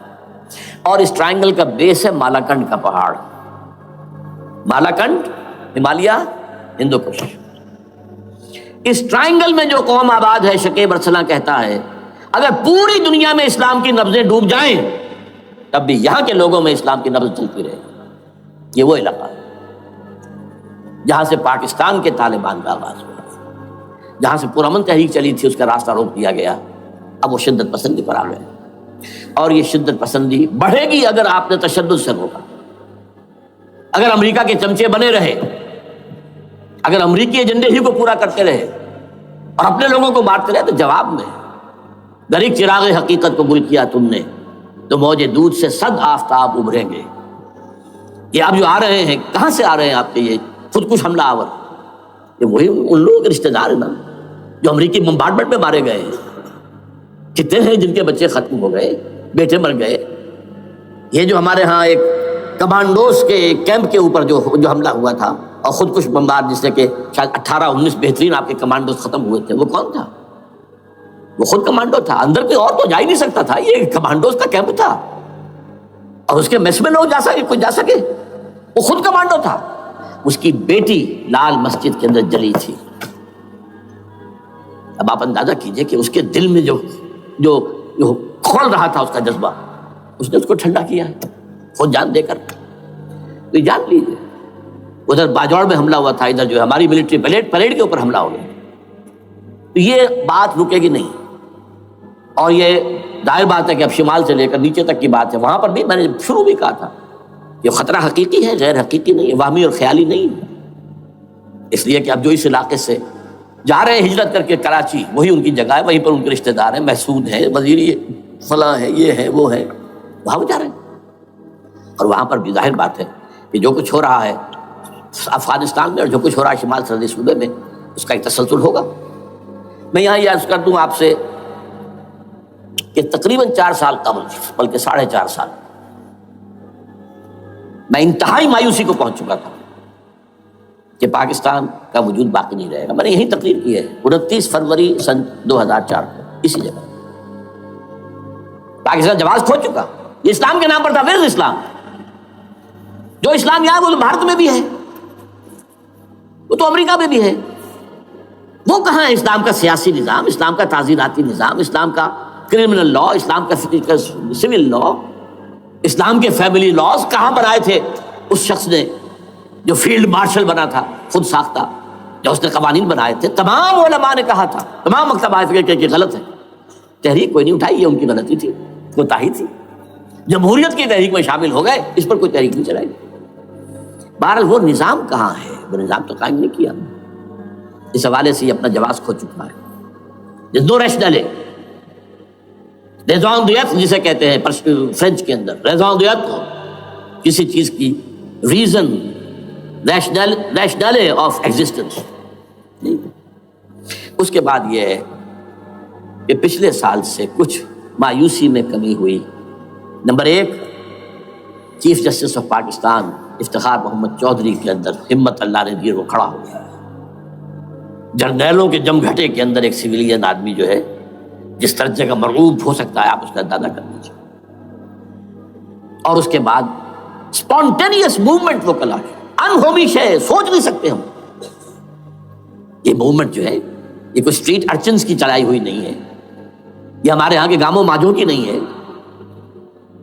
اور اس ٹرائنگل کا بیس ہے مالاکنڈ کا پہاڑ، مالاکنڈ، ہمالیہ، ہندو کش۔ اس ٹرائنگل میں جو قوم آباد ہے، شکیب ارسلہ کہتا ہے اگر پوری دنیا میں اسلام کی نبضیں ڈوب جائیں تب بھی یہاں کے لوگوں میں اسلام کی نبض چلتی رہے گی۔ یہ وہ علاقہ ہے جہاں سے پاکستان کے طالبان کا آغاز ہوا، جہاں سے پرامن تحریک چلی تھی، اس کا راستہ روک دیا گیا، اب وہ شدت پسندی پر آ گئے، اور یہ شدت پسندی بڑھے گی اگر آپ نے تشدد سے روکا، اگر امریکہ کے چمچے بنے رہے، اگر امریکی ایجنڈے ہی کو پورا کرتے رہے اور اپنے لوگوں کو مارتے رہے، تو جواب میں گریک چراغ حقیقت قبول کیا تم نے تو موج دودھ سے صد آفتاب ابھریں گے۔ یہ آپ جو آ رہے ہیں، کہاں سے آ رہے ہیں آپ کے یہ خودکش حملہ آور؟ یہ وہی ان لوگوں کے رشتہ دار ہیں نا جو امریکی بمبارڈمنٹ میں مارے گئے ہیں، کتنے ہیں جن کے بچے ختم ہو گئے، بیٹے مر گئے۔ یہ جو ہمارے ہاں ایک کمانڈوز کے کیمپ کے اوپر جو حملہ ہوا تھا اور خودکش بمبار، جس سے کہ شاید 18-19 بہترین آپ کے کمانڈوز ختم ہوئے تھے، وہ کون تھا؟ وہ خود کمانڈو تھا، اندر کوئی اور تو جا ہی نہیں سکتا تھا، یہ کمانڈوز کا کیمپ تھا، اور اس کے میس میں لوگ کوئی جا سکے، وہ خود کمانڈو تھا۔ اس کی بیٹی لال مسجد کے اندر جلی تھی۔ اب آپ اندازہ کیجئے کہ اس کے دل میں جو کھول رہا تھا اس کا جذبہ، اس نے اس کو ٹھنڈا کیا خود جان دے کر۔ تو جان لیجیے، ادھر باجوڑ میں حملہ ہوا تھا، ادھر جو ہماری ملٹری پریڈ کے اوپر حملہ ہو گیا، تو یہ بات رکے گی نہیں۔ اور یہ ظاہر بات ہے کہ اب شمال سے لے کر نیچے تک کی بات ہے، وہاں پر بھی میں نے شروع بھی کہا تھا یہ خطرہ حقیقی ہے، غیر حقیقی نہیں ہے، وہمی اور خیالی نہیں ہے، اس لیے کہ اب جو اس علاقے سے جا رہے ہیں ہجرت کر کے کراچی، وہی ان کی جگہ ہے، وہیں پر ان کے رشتہ دار ہیں، محسود ہیں، وزیر فلاں ہے، یہ ہے وہ ہے، وہاں جا رہے ہیں۔ اور وہاں پر بھی ظاہر بات ہے کہ جو کچھ ہو رہا ہے افغانستان میں اور جو کچھ ہو رہا ہے شمال سرحدی صوبے میں، اس کا ایک تسلسل ہوگا۔ میں یہاں یہ عرض کر دوں آپ سے کہ تقریباً 4 سال قبل، بلکہ 4.5 سال، میں انتہائی مایوسی کو پہنچ چکا تھا کہ پاکستان کا وجود باقی نہیں رہے گا۔ میں نے یہی تقریر کی ہے 29 فروری سن 2004 کو، اسی جگہ۔ پاکستان جواز کھو چکا، یہ اسلام کے نام پر تھا، ویئر از اسلام؟ جو اسلام یہاں وہ تو بھارت میں بھی ہے، وہ تو امریکہ میں بھی ہے، وہ کہاں ہے اسلام کا سیاسی نظام، اسلام کا تعزیراتی نظام، اسلام کا کرمنل لا، اسلام کا سول لا، اسلام کے فیملی لاز کہاں بنائے تھے اس شخص نے جو فیلڈ مارشل بنا تھا، خود ساختہ، جو اس نے قوانین بنائے تھے؟ تمام علماء نے کہا تھا، تمام مکتبہ فکر کہ غلط ہے، تحریک کوئی نہیں اٹھائی، یہ ان کی غلطی تھی، کوتاہی تھی، جمہوریت کی تحریک میں شامل ہو گئے، اس پر کوئی تحریک نہیں چلائی۔ بہرحال وہ نظام کہاں ہے؟ وہ نظام تو قائم نہیں کیا۔ اس حوالے سے یہ اپنا جواز کھو چکا ہے۔ نو ریشنل ریزون دیت جسے کہتے ہیں فرینچ کے اندر، ریزون دیت کسی چیز کی ریزن، ریشنل آف ایگزسٹنس۔ اس کے بعد یہ ہے کہ پچھلے سال سے کچھ مایوسی میں کمی ہوئی۔ Number 1، chief justice of Pakistan Iftikhar Muhammad Chaudhry کے اندر ہمت اللہ نے دی، وہ کھڑا ہو گیا، جرنیلوں کے جمگھٹے کے اندر ایک سویلین آدمی جو ہے جس درجے کا مرعوب ہو سکتا ہے آپ اس کا اندازہ کر لیجیے. اور اس کے بعد اسپونٹینیس موومنٹ وہ کلا ہے، انہومیش ہے، سوچ نہیں سکتے ہم. یہ موومنٹ جو ہے یہ کوئی اسٹریٹ ارچنس کی چلائی ہوئی نہیں ہے، یہ ہمارے ہاں کے گاموں ماجھوں کی نہیں ہے،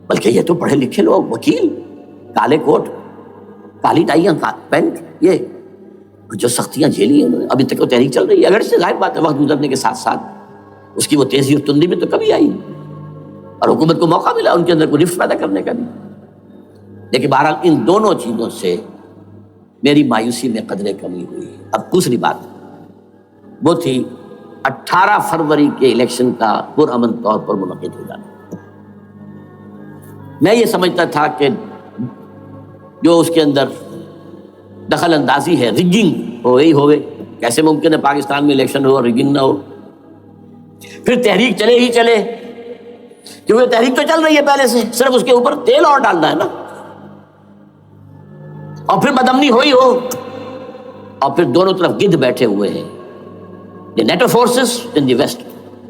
بلکہ یہ تو پڑھے لکھے لوگ، وکیل، کالے کوٹ، کالی ٹائیاں، پینٹ، یہ جو سختیاں جھیلی ہیں انہوں نے. ابھی تک وہ تحریک چل رہی ہے. اگر سے ظاہر بات ہے وقت گزرنے کے ساتھ ساتھ اس کی وہ تیزی اور تندی بھی تو کبھی آئی اور حکومت کو موقع ملا ان کے اندر کوئی رفت پیدا کرنے کا بھی. لیکن بہرحال ان دونوں چیزوں سے میری مایوسی میں قدرے کمی ہوئی. اب دوسری بات وہ تھی 18 فروری کے الیکشن کا پرامن طور پر منعقد ہو جانا. میں یہ سمجھتا تھا کہ جو اس کے اندر دخل اندازی ہے، ریگنگ ہو گئی ہوگی. کیسے ممکن ہے پاکستان میں الیکشن ہو اور ریگنگ نہ ہو؟ پھر تحریک چلے ہی چلے، کیونکہ تحریک تو چل رہی ہے پہلے سے، صرف اس کے اوپر تیل اور ڈالنا ہے نا. اور پھر بدامنی ہوئی ہو، اور پھر دونوں طرف گدھ بیٹھے ہوئے ہیں. The NATO forces in the west,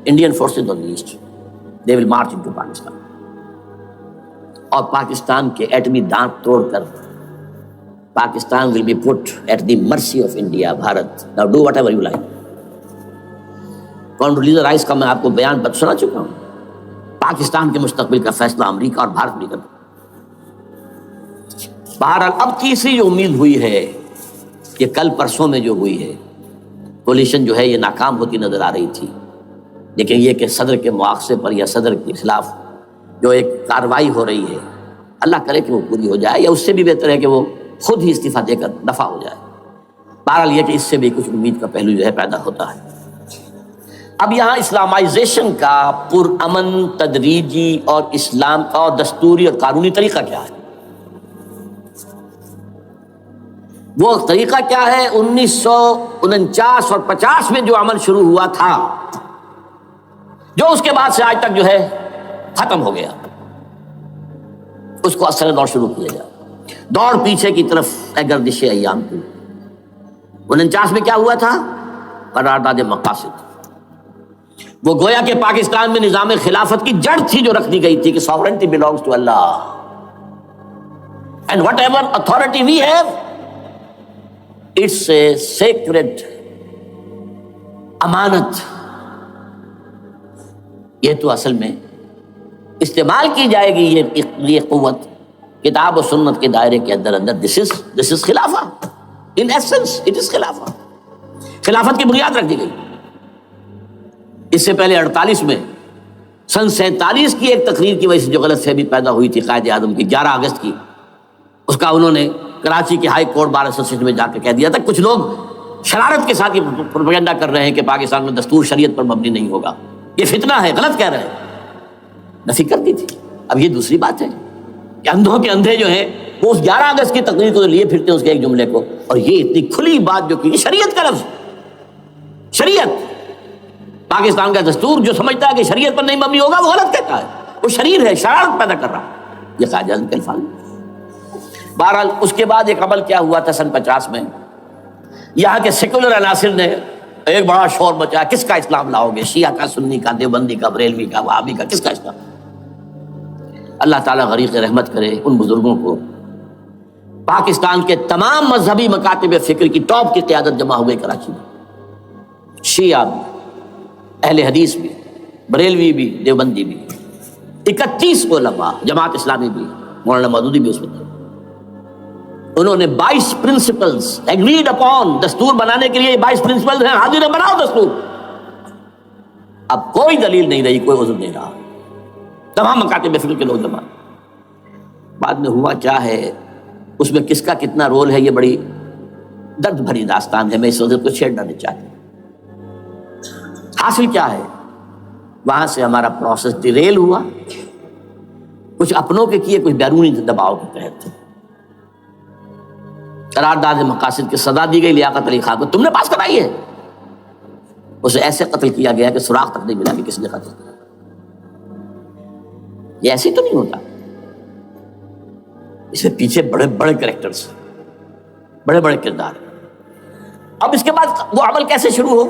Indian forces on the east. They will march into Pakistan. اور پاکستان کے ایٹمی دانت توڑ کر Pakistan will be put at the mercy of India, Bharat. Now do whatever you like. Condoleezza Rice کا میں آپ کو بیان بتا سنا چکا ہوں. پاکستان کے مستقبل کا فیصلہ امریکہ اور بھارت نہیں کرتا. بہرحال اب تیسری جو امید ہوئی ہے کہ کل پرسوں میں جو ہوئی ہے کولیشن جو ہے یہ ناکام ہوتی نظر آ رہی تھی، لیکن یہ کہ صدر کے مواخذے پر یا صدر کے خلاف جو ایک کارروائی ہو رہی ہے اللہ کرے کہ وہ پوری ہو جائے، یا اس سے بھی بہتر ہے کہ وہ خود ہی استعفیٰ دے کر دفع ہو جائے. بہرحال یہ کہ اس سے بھی کچھ امید کا پہلو جو ہے پیدا ہوتا ہے. اب یہاں اسلامائزیشن کا پرامن، تدریجی اور اسلام کا اور دستوری اور قانونی طریقہ کیا ہے؟ وہ طریقہ کیا ہے؟ 1949 اور 50 میں جو عمل شروع ہوا تھا، جو اس کے بعد سے آج تک جو ہے ختم ہو گیا، اس کو اثر دور شروع کیا جائے. دوڑ پیچھے کی طرف اے گردش ایام کی. 49 میں کیا ہوا تھا؟ قرارداد مقاصد. وہ گویا کہ پاکستان میں نظام خلافت کی جڑ تھی جو رکھ دی گئی تھی کہ sovereignty belongs to Allah and whatever authority we have it's a sacred امانت. یہ تو اصل میں استعمال کی جائے گی یہ قوت کتاب و سنت کے دائرے کے اندر. this is خلافہ. in essence it is خلافہ. خلافت کی بنیاد رکھ دی گئی. اس سے پہلے 48 میں سن 47 کی ایک تقریر کی وجہ سے جو غلط فہمی پیدا ہوئی تھی قائد اعظم کی 11 اگست کی، اس کا انہوں نے کراچی کے ہائی کورٹ بار ایسوسیشن میں جا کے کہہ دیا تھا. کچھ لوگ شرارت کے ساتھ یہ پروپیگنڈا کر رہے ہیں کہ پاکستان میں دستور شریعت پر مبنی نہیں ہوگا، یہ فتنہ ہے، غلط کہہ رہے ہیں. نفی کر دی تھی. اب یہ دوسری بات ہے کہ اندھوں کے اندھے جو ہیں وہ اس 11 اگست کی تقریر کو لیے پھرتے ہیں اس کے ایک جملے کو، اور یہ اتنی کھلی بات جو کی شریعت کا لفظ، شریعت پاکستان کا دستور جو سمجھتا ہے کہ شریعت پر نہیں مبنی ہوگا وہ غلط کہتا ہے، وہ شریر ہے، شرارت پیدا کر رہا ہے. یہ قائد اعظم کے الفاظ. بہرحال اس کے بعد ایک عمل کیا ہوا تھا سن 50 میں، یہاں کے سیکولر عناصر نے ایک بڑا شور مچایا، کس کا اسلام لاؤ گے؟ شیعہ کا، سنی کا، دیوبندی کا، بریلوی کا، وہابی کا، کس کا اسلام؟ اللہ تعالیٰ غریق رحمت کرے ان بزرگوں کو. پاکستان کے تمام مذہبی مکاتب فکر کی ٹاپ کی قیادت جمع ہو گئی کراچی میں. شیعہ بھی، اہل حدیث بھی، بریلوی بھی، دیوبندی بھی. 31 علماء، جماعت اسلامی بھی، مولانا مودودی بھی اس میں تھے. انہوں نے 22 پرنسپلز ایگریڈ اپون، دستور بنانے کے لیے 22 پرنسپلز ہیں، حاضر بناؤ دستور. اب کوئی دلیل نہیں رہی، کوئی عذر نہیں رہا، تمام مکاتب فکر کے لوگ جمع. بعد میں ہوا کیا ہے، اس میں کس کا کتنا رول ہے، یہ بڑی درد بھری داستان ہے، میں اس وجہ کو چھیڑنا نہیں چاہتا. حاصل کیا ہے، وہاں سے ہمارا پروسیس ڈیریل ہوا، کچھ اپنوں کے کیے، کچھ بیرونی دباؤ کے تحت. قرارداد مقاصد کی سزا دی گئی لیاقت علی خان کو، تم نے پاس کرائی ہے. اسے ایسے قتل کیا گیا کہ سراغ تک نہیں ملا کہ کس نے قتل کیا. یہ ایسے تو نہیں ہوتا، اس سے پیچھے بڑے بڑے کریکٹرز، بڑے بڑے کردار. اب اس کے بعد وہ عمل کیسے شروع ہو؟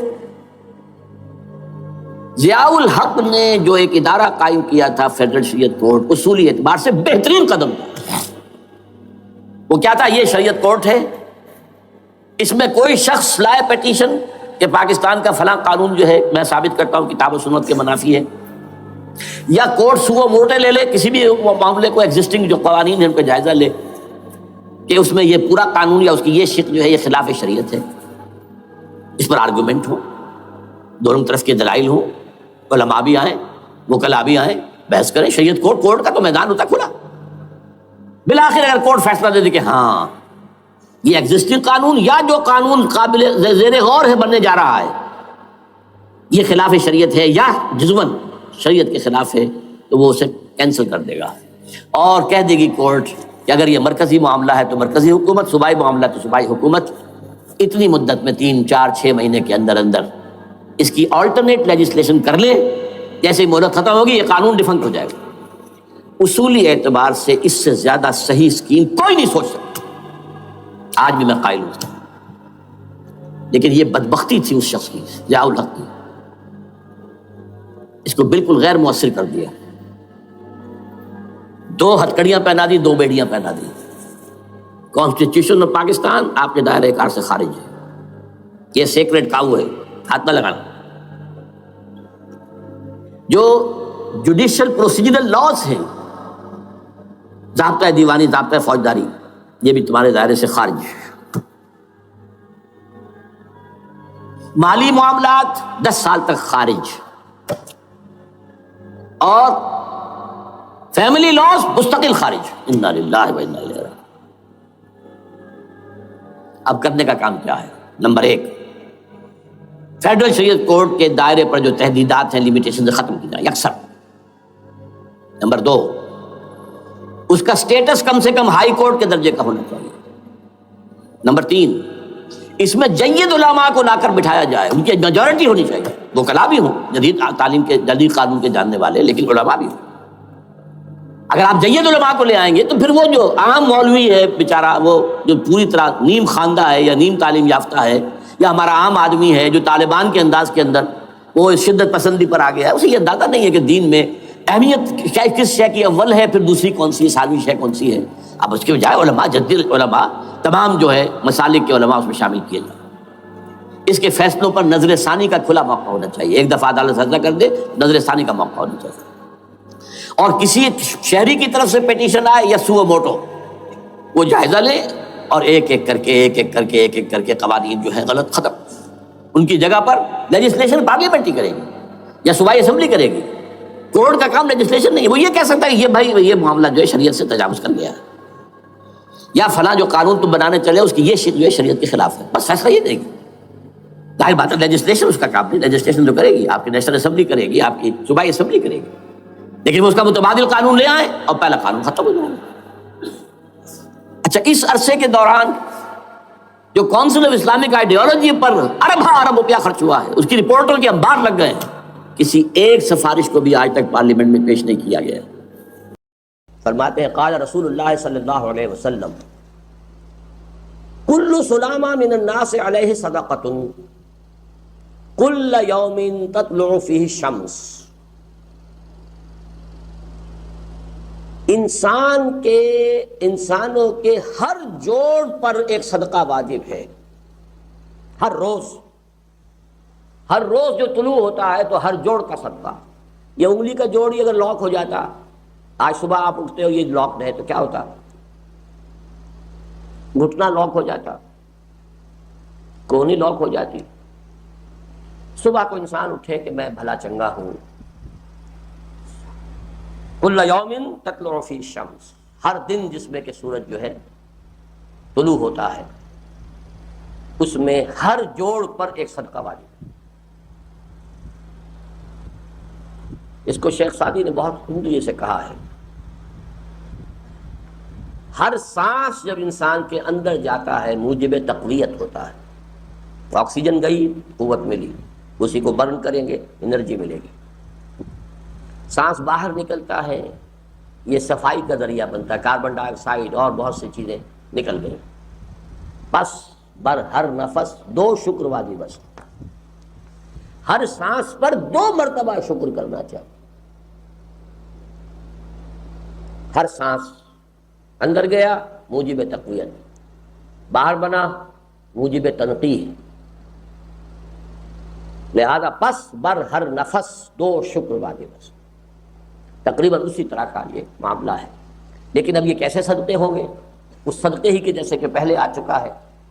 ضیاء الحق نے جو ایک ادارہ قائم کیا تھا فیڈرل شریعت کورٹ، اصولی اعتبار سے بہترین قدم تھا۔ وہ کیا تھا؟ یہ شریعت کورٹ ہے، اس میں کوئی شخص لائے پیٹیشن کہ پاکستان کا فلاں قانون جو ہے میں ثابت کرتا ہوں کتاب و سنت کے منافی ہے، یا کورٹ سو موٹے لے لے کسی بھی معاملے کو، ایگزسٹنگ جو قوانین ہیں ان کا جائزہ لے کہ اس میں یہ پورا قانون یا اس کی یہ شق جو ہے یہ خلاف شریعت ہے، اس پر آرگومنٹ ہو، دونوں طرف کے دلائل ہوں، علماء بھی آئیں، وکلاء بھی آئیں، بحث کریں۔ شریعت کورٹ کا تو میدان ہوتا کھلا۔ بالآخر اگر کورٹ فیصلہ دے دے کہ ہاں یہ ایگزسٹنگ قانون یا جو قانون قابل زیر غور ہے بننے جا رہا ہے یہ خلاف شریعت ہے یا جزوً شریعت کے خلاف ہے، تو وہ اسے کینسل کر دے گا اور کہہ دے گی کورٹ کہ اگر یہ مرکزی معاملہ ہے تو مرکزی حکومت، صوبائی معاملہ تو صوبائی حکومت، اتنی مدت میں 3 4 6 مہینے کے اندر اندر اس کی آلٹرنیٹ لیجسلیشن کر لے، جیسے ہی مہلت ختم ہوگی یہ قانون ڈیفنکٹ ہو جائے گا۔ اصولی اعتبار سے اس سے زیادہ صحیح اسکیم کوئی نہیں سوچ سکتا، آج بھی میں قائل ہوں، لیکن یہ بدبختی تھی اس شخص کی، ضیاء الحق کی، اس کو بالکل غیر مؤثر کر دیا۔ 2 ہتھکڑیاں پہنا دی، 2 بیڑیاں پہنا دی۔ کانسٹیٹیوشن آف پاکستان آپ کے دائرۂ کار سے خارج ہے، یہ سیکریٹ کاؤ ہے، ہاتھ نہ لگانا۔ جو جوڈیشل پروسیجرل لاز ہیں، ضابطۂ دیوانی، ضابطۂ فوجداری، یہ بھی تمہارے دائرے سے خارج ہے۔ مالی معاملات 10 سال تک خارج، اور فیملی لاز مستقل خارج۔ انا للہ و انا الیہ راجعون۔ اب کرنے کا کام کیا ہے؟ نمبر 1، فیڈرل شریعت کورٹ کے دائرے پر جو تحدیدات ہیں، لیمیٹیشن ختم کی جائیں یکسر۔ نمبر 2، اس کا سٹیٹس کم سے کم ہائی کورٹ کے درجے کا ہونا چاہیے۔ نمبر 3، اس میں جید علماء کو لا کر بٹھایا جائے، ان کی میجورٹی ہونی چاہیے، وکلاء بھی ہوں، جدید تعلیم کے جدید قانون کے جاننے والے، لیکن علماء بھی ہوں۔ اگر آپ جید علماء کو لے آئیں گے تو پھر وہ جو عام مولوی ہے بیچارہ، وہ جو پوری طرح نیم خواندہ ہے یا نیم تعلیم یافتہ ہے، یا ہمارا عام آدمی ہے جو طالبان کے انداز کے اندر وہ شدت پسندی پر آ گیا ہے، اسے یہ اندازہ نہیں ہے کہ دین میں اہمیت کس شے کی اول ہے، پھر دوسری کون سی ہے، ثانوی شے کون سی ہے۔ اب اس کے بجائے علماء، جدید علماء، تمام جو ہے مسالک کے علماء اس میں شامل کیے جائیں۔ اس کے فیصلوں پر نظر ثانی کا کھلا موقع ہونا چاہیے، ایک دفعہ عدالت فیصلہ کر دے، نظر ثانی کا موقع ہونا چاہیے۔ اور کسی شہری کی طرف سے پیٹیشن آئے یا سو موٹو، وہ جائزہ لے اور ایک ایک کر کے قوانین جو ہے غلط ختم، ان کی جگہ پر لیجسلیشن پارلیمنٹ ہی کرے گی یا صوبائی اسمبلی کرے گی۔ کورٹ کا کام لیجسلیشن نہیں ہے، وہ یہ کہہ سکتا ہے کہ یہ بھائی یہ معاملہ جو ہے شریعت سے تجاوز کر گیا ہے، یا فلاں جو قانون تم بنانے چلے اس کی یہ شق جو ہے شریعت کے خلاف ہے، بس فیصلہ یہ دے گی۔ ظاہر بات ہے لیجسلیشن اس کا کام نہیں، لیجسلیشن تو کرے گی آپ کی نیشنل اسمبلی کرے گی، آپ کی صوبائی اسمبلی کرے گی، لیکن وہ اس کا متبادل قانون لے آئیں اور پہلا قانون ختم ہو جائے گا۔ اچھا، اس عرصے کے دوران جو کونسل آف اسلامک آئیڈیالوجی پر ارب روپیہ خرچ ہوا ہے، اس کی رپورٹوں کے انبار لگ گئے ہیں، کسی ایک سفارش کو بھی آج تک پارلیمنٹ میں پیش نہیں کیا گیا۔ فرماتے ہیں قال رسول اللہ صلی اللہ علیہ وسلم کل سلامہ من الناس علیہ صدقۃ کل یوم تطلع فیہ الشمس۔ انسانوں کے ہر جوڑ پر ایک صدقہ واجب ہے، ہر روز جو طلوع ہوتا ہے تو ہر جوڑ کا صدقہ۔ یہ انگلی کا جوڑ ہی اگر لاک ہو جاتا، آج صبح آپ اٹھتے ہو یہ لاک ہے تو کیا ہوتا؟ گھٹنا لاک ہو جاتا، کونی لاک ہو جاتی۔ صبح کو انسان اٹھے کہ میں بھلا چنگا ہوں، کل یوم تطلع فیہ الشمس، ہر دن جس میں کہ سورج جو ہے طلوع ہوتا ہے اس میں ہر جوڑ پر ایک صدقہ واجب۔ اس کو شیخ سعدی نے بہت عمدگی سے کہا ہے، ہر سانس جب انسان کے اندر جاتا ہے موجب تقویت ہوتا ہے، آکسیجن گئی قوت ملی، اسی کو برن کریں گے انرجی ملے گی۔ سانس باہر نکلتا ہے یہ صفائی کا ذریعہ بنتا ہے، کاربن ڈائی آکسائڈ اور بہت سی چیزیں نکل گئی، بس بر ہر نفس 2 شکر واجب ہے، ہر سانس پر 2 مرتبہ شکر کرنا چاہیے. ہر سانس اندر گیا موجب تقویت، باہر بنا موجب تنقیح، لہذا پس بر ہر نفس 2 شکر واجب ہے. تقریباً اسی طرح کا یہ معاملہ ہے. لیکن اب یہ کیسے صدقے ہوں گے؟ اس صدقے ہی کے جیسے کہ پہلے آ چکا ہے،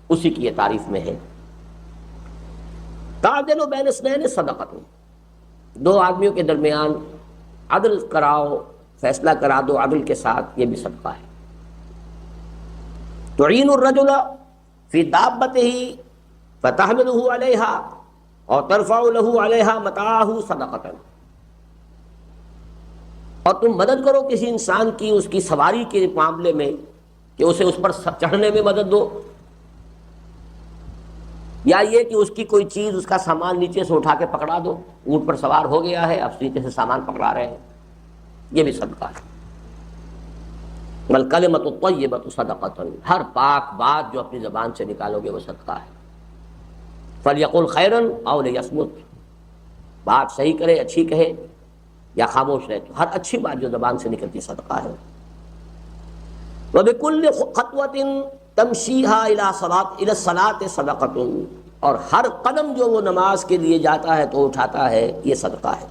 اسی کی یہ تعریف میں ہے. تعدل بین اثنین صدقۃ، 2 آدمیوں کے درمیان عدل کراؤ، فیصلہ کرا دو عدل کے ساتھ، یہ بھی صدقہ ہے. تعین الرجل فی دابتہ فتحملہ علیہا اور ترفع لہ علیہا متاعہ صدقۃ، اور تم مدد کرو کسی انسان کی اس کی سواری کے معاملے میں کہ اسے اس پر چڑھنے میں مدد دو، یا یہ کہ اس کی کوئی چیز، اس کا سامان نیچے سے اٹھا کے پکڑا دو. اونٹ پر سوار ہو گیا ہے، اب نیچے سے سامان پکڑا رہے ہیں، یہ بھی صدقہ ہے. والکلمۃ الطیبۃ صدقۃ، ہر پاک بات جو اپنی زبان سے نکالو گے وہ صدقہ ہے. فلیقل خیرا او لیصمت، بات صحیح کرے، اچھی کہے یا خاموش رہے. تو ہر اچھی بات جو زبان سے نکلتی صدقہ ہے. وبکل خطوۃ تمشیھا الی الصلاۃ صدقۃ، اور ہر قدم جو وہ نماز کے لیے جاتا ہے تو اٹھاتا ہے، یہ صدقہ ہے.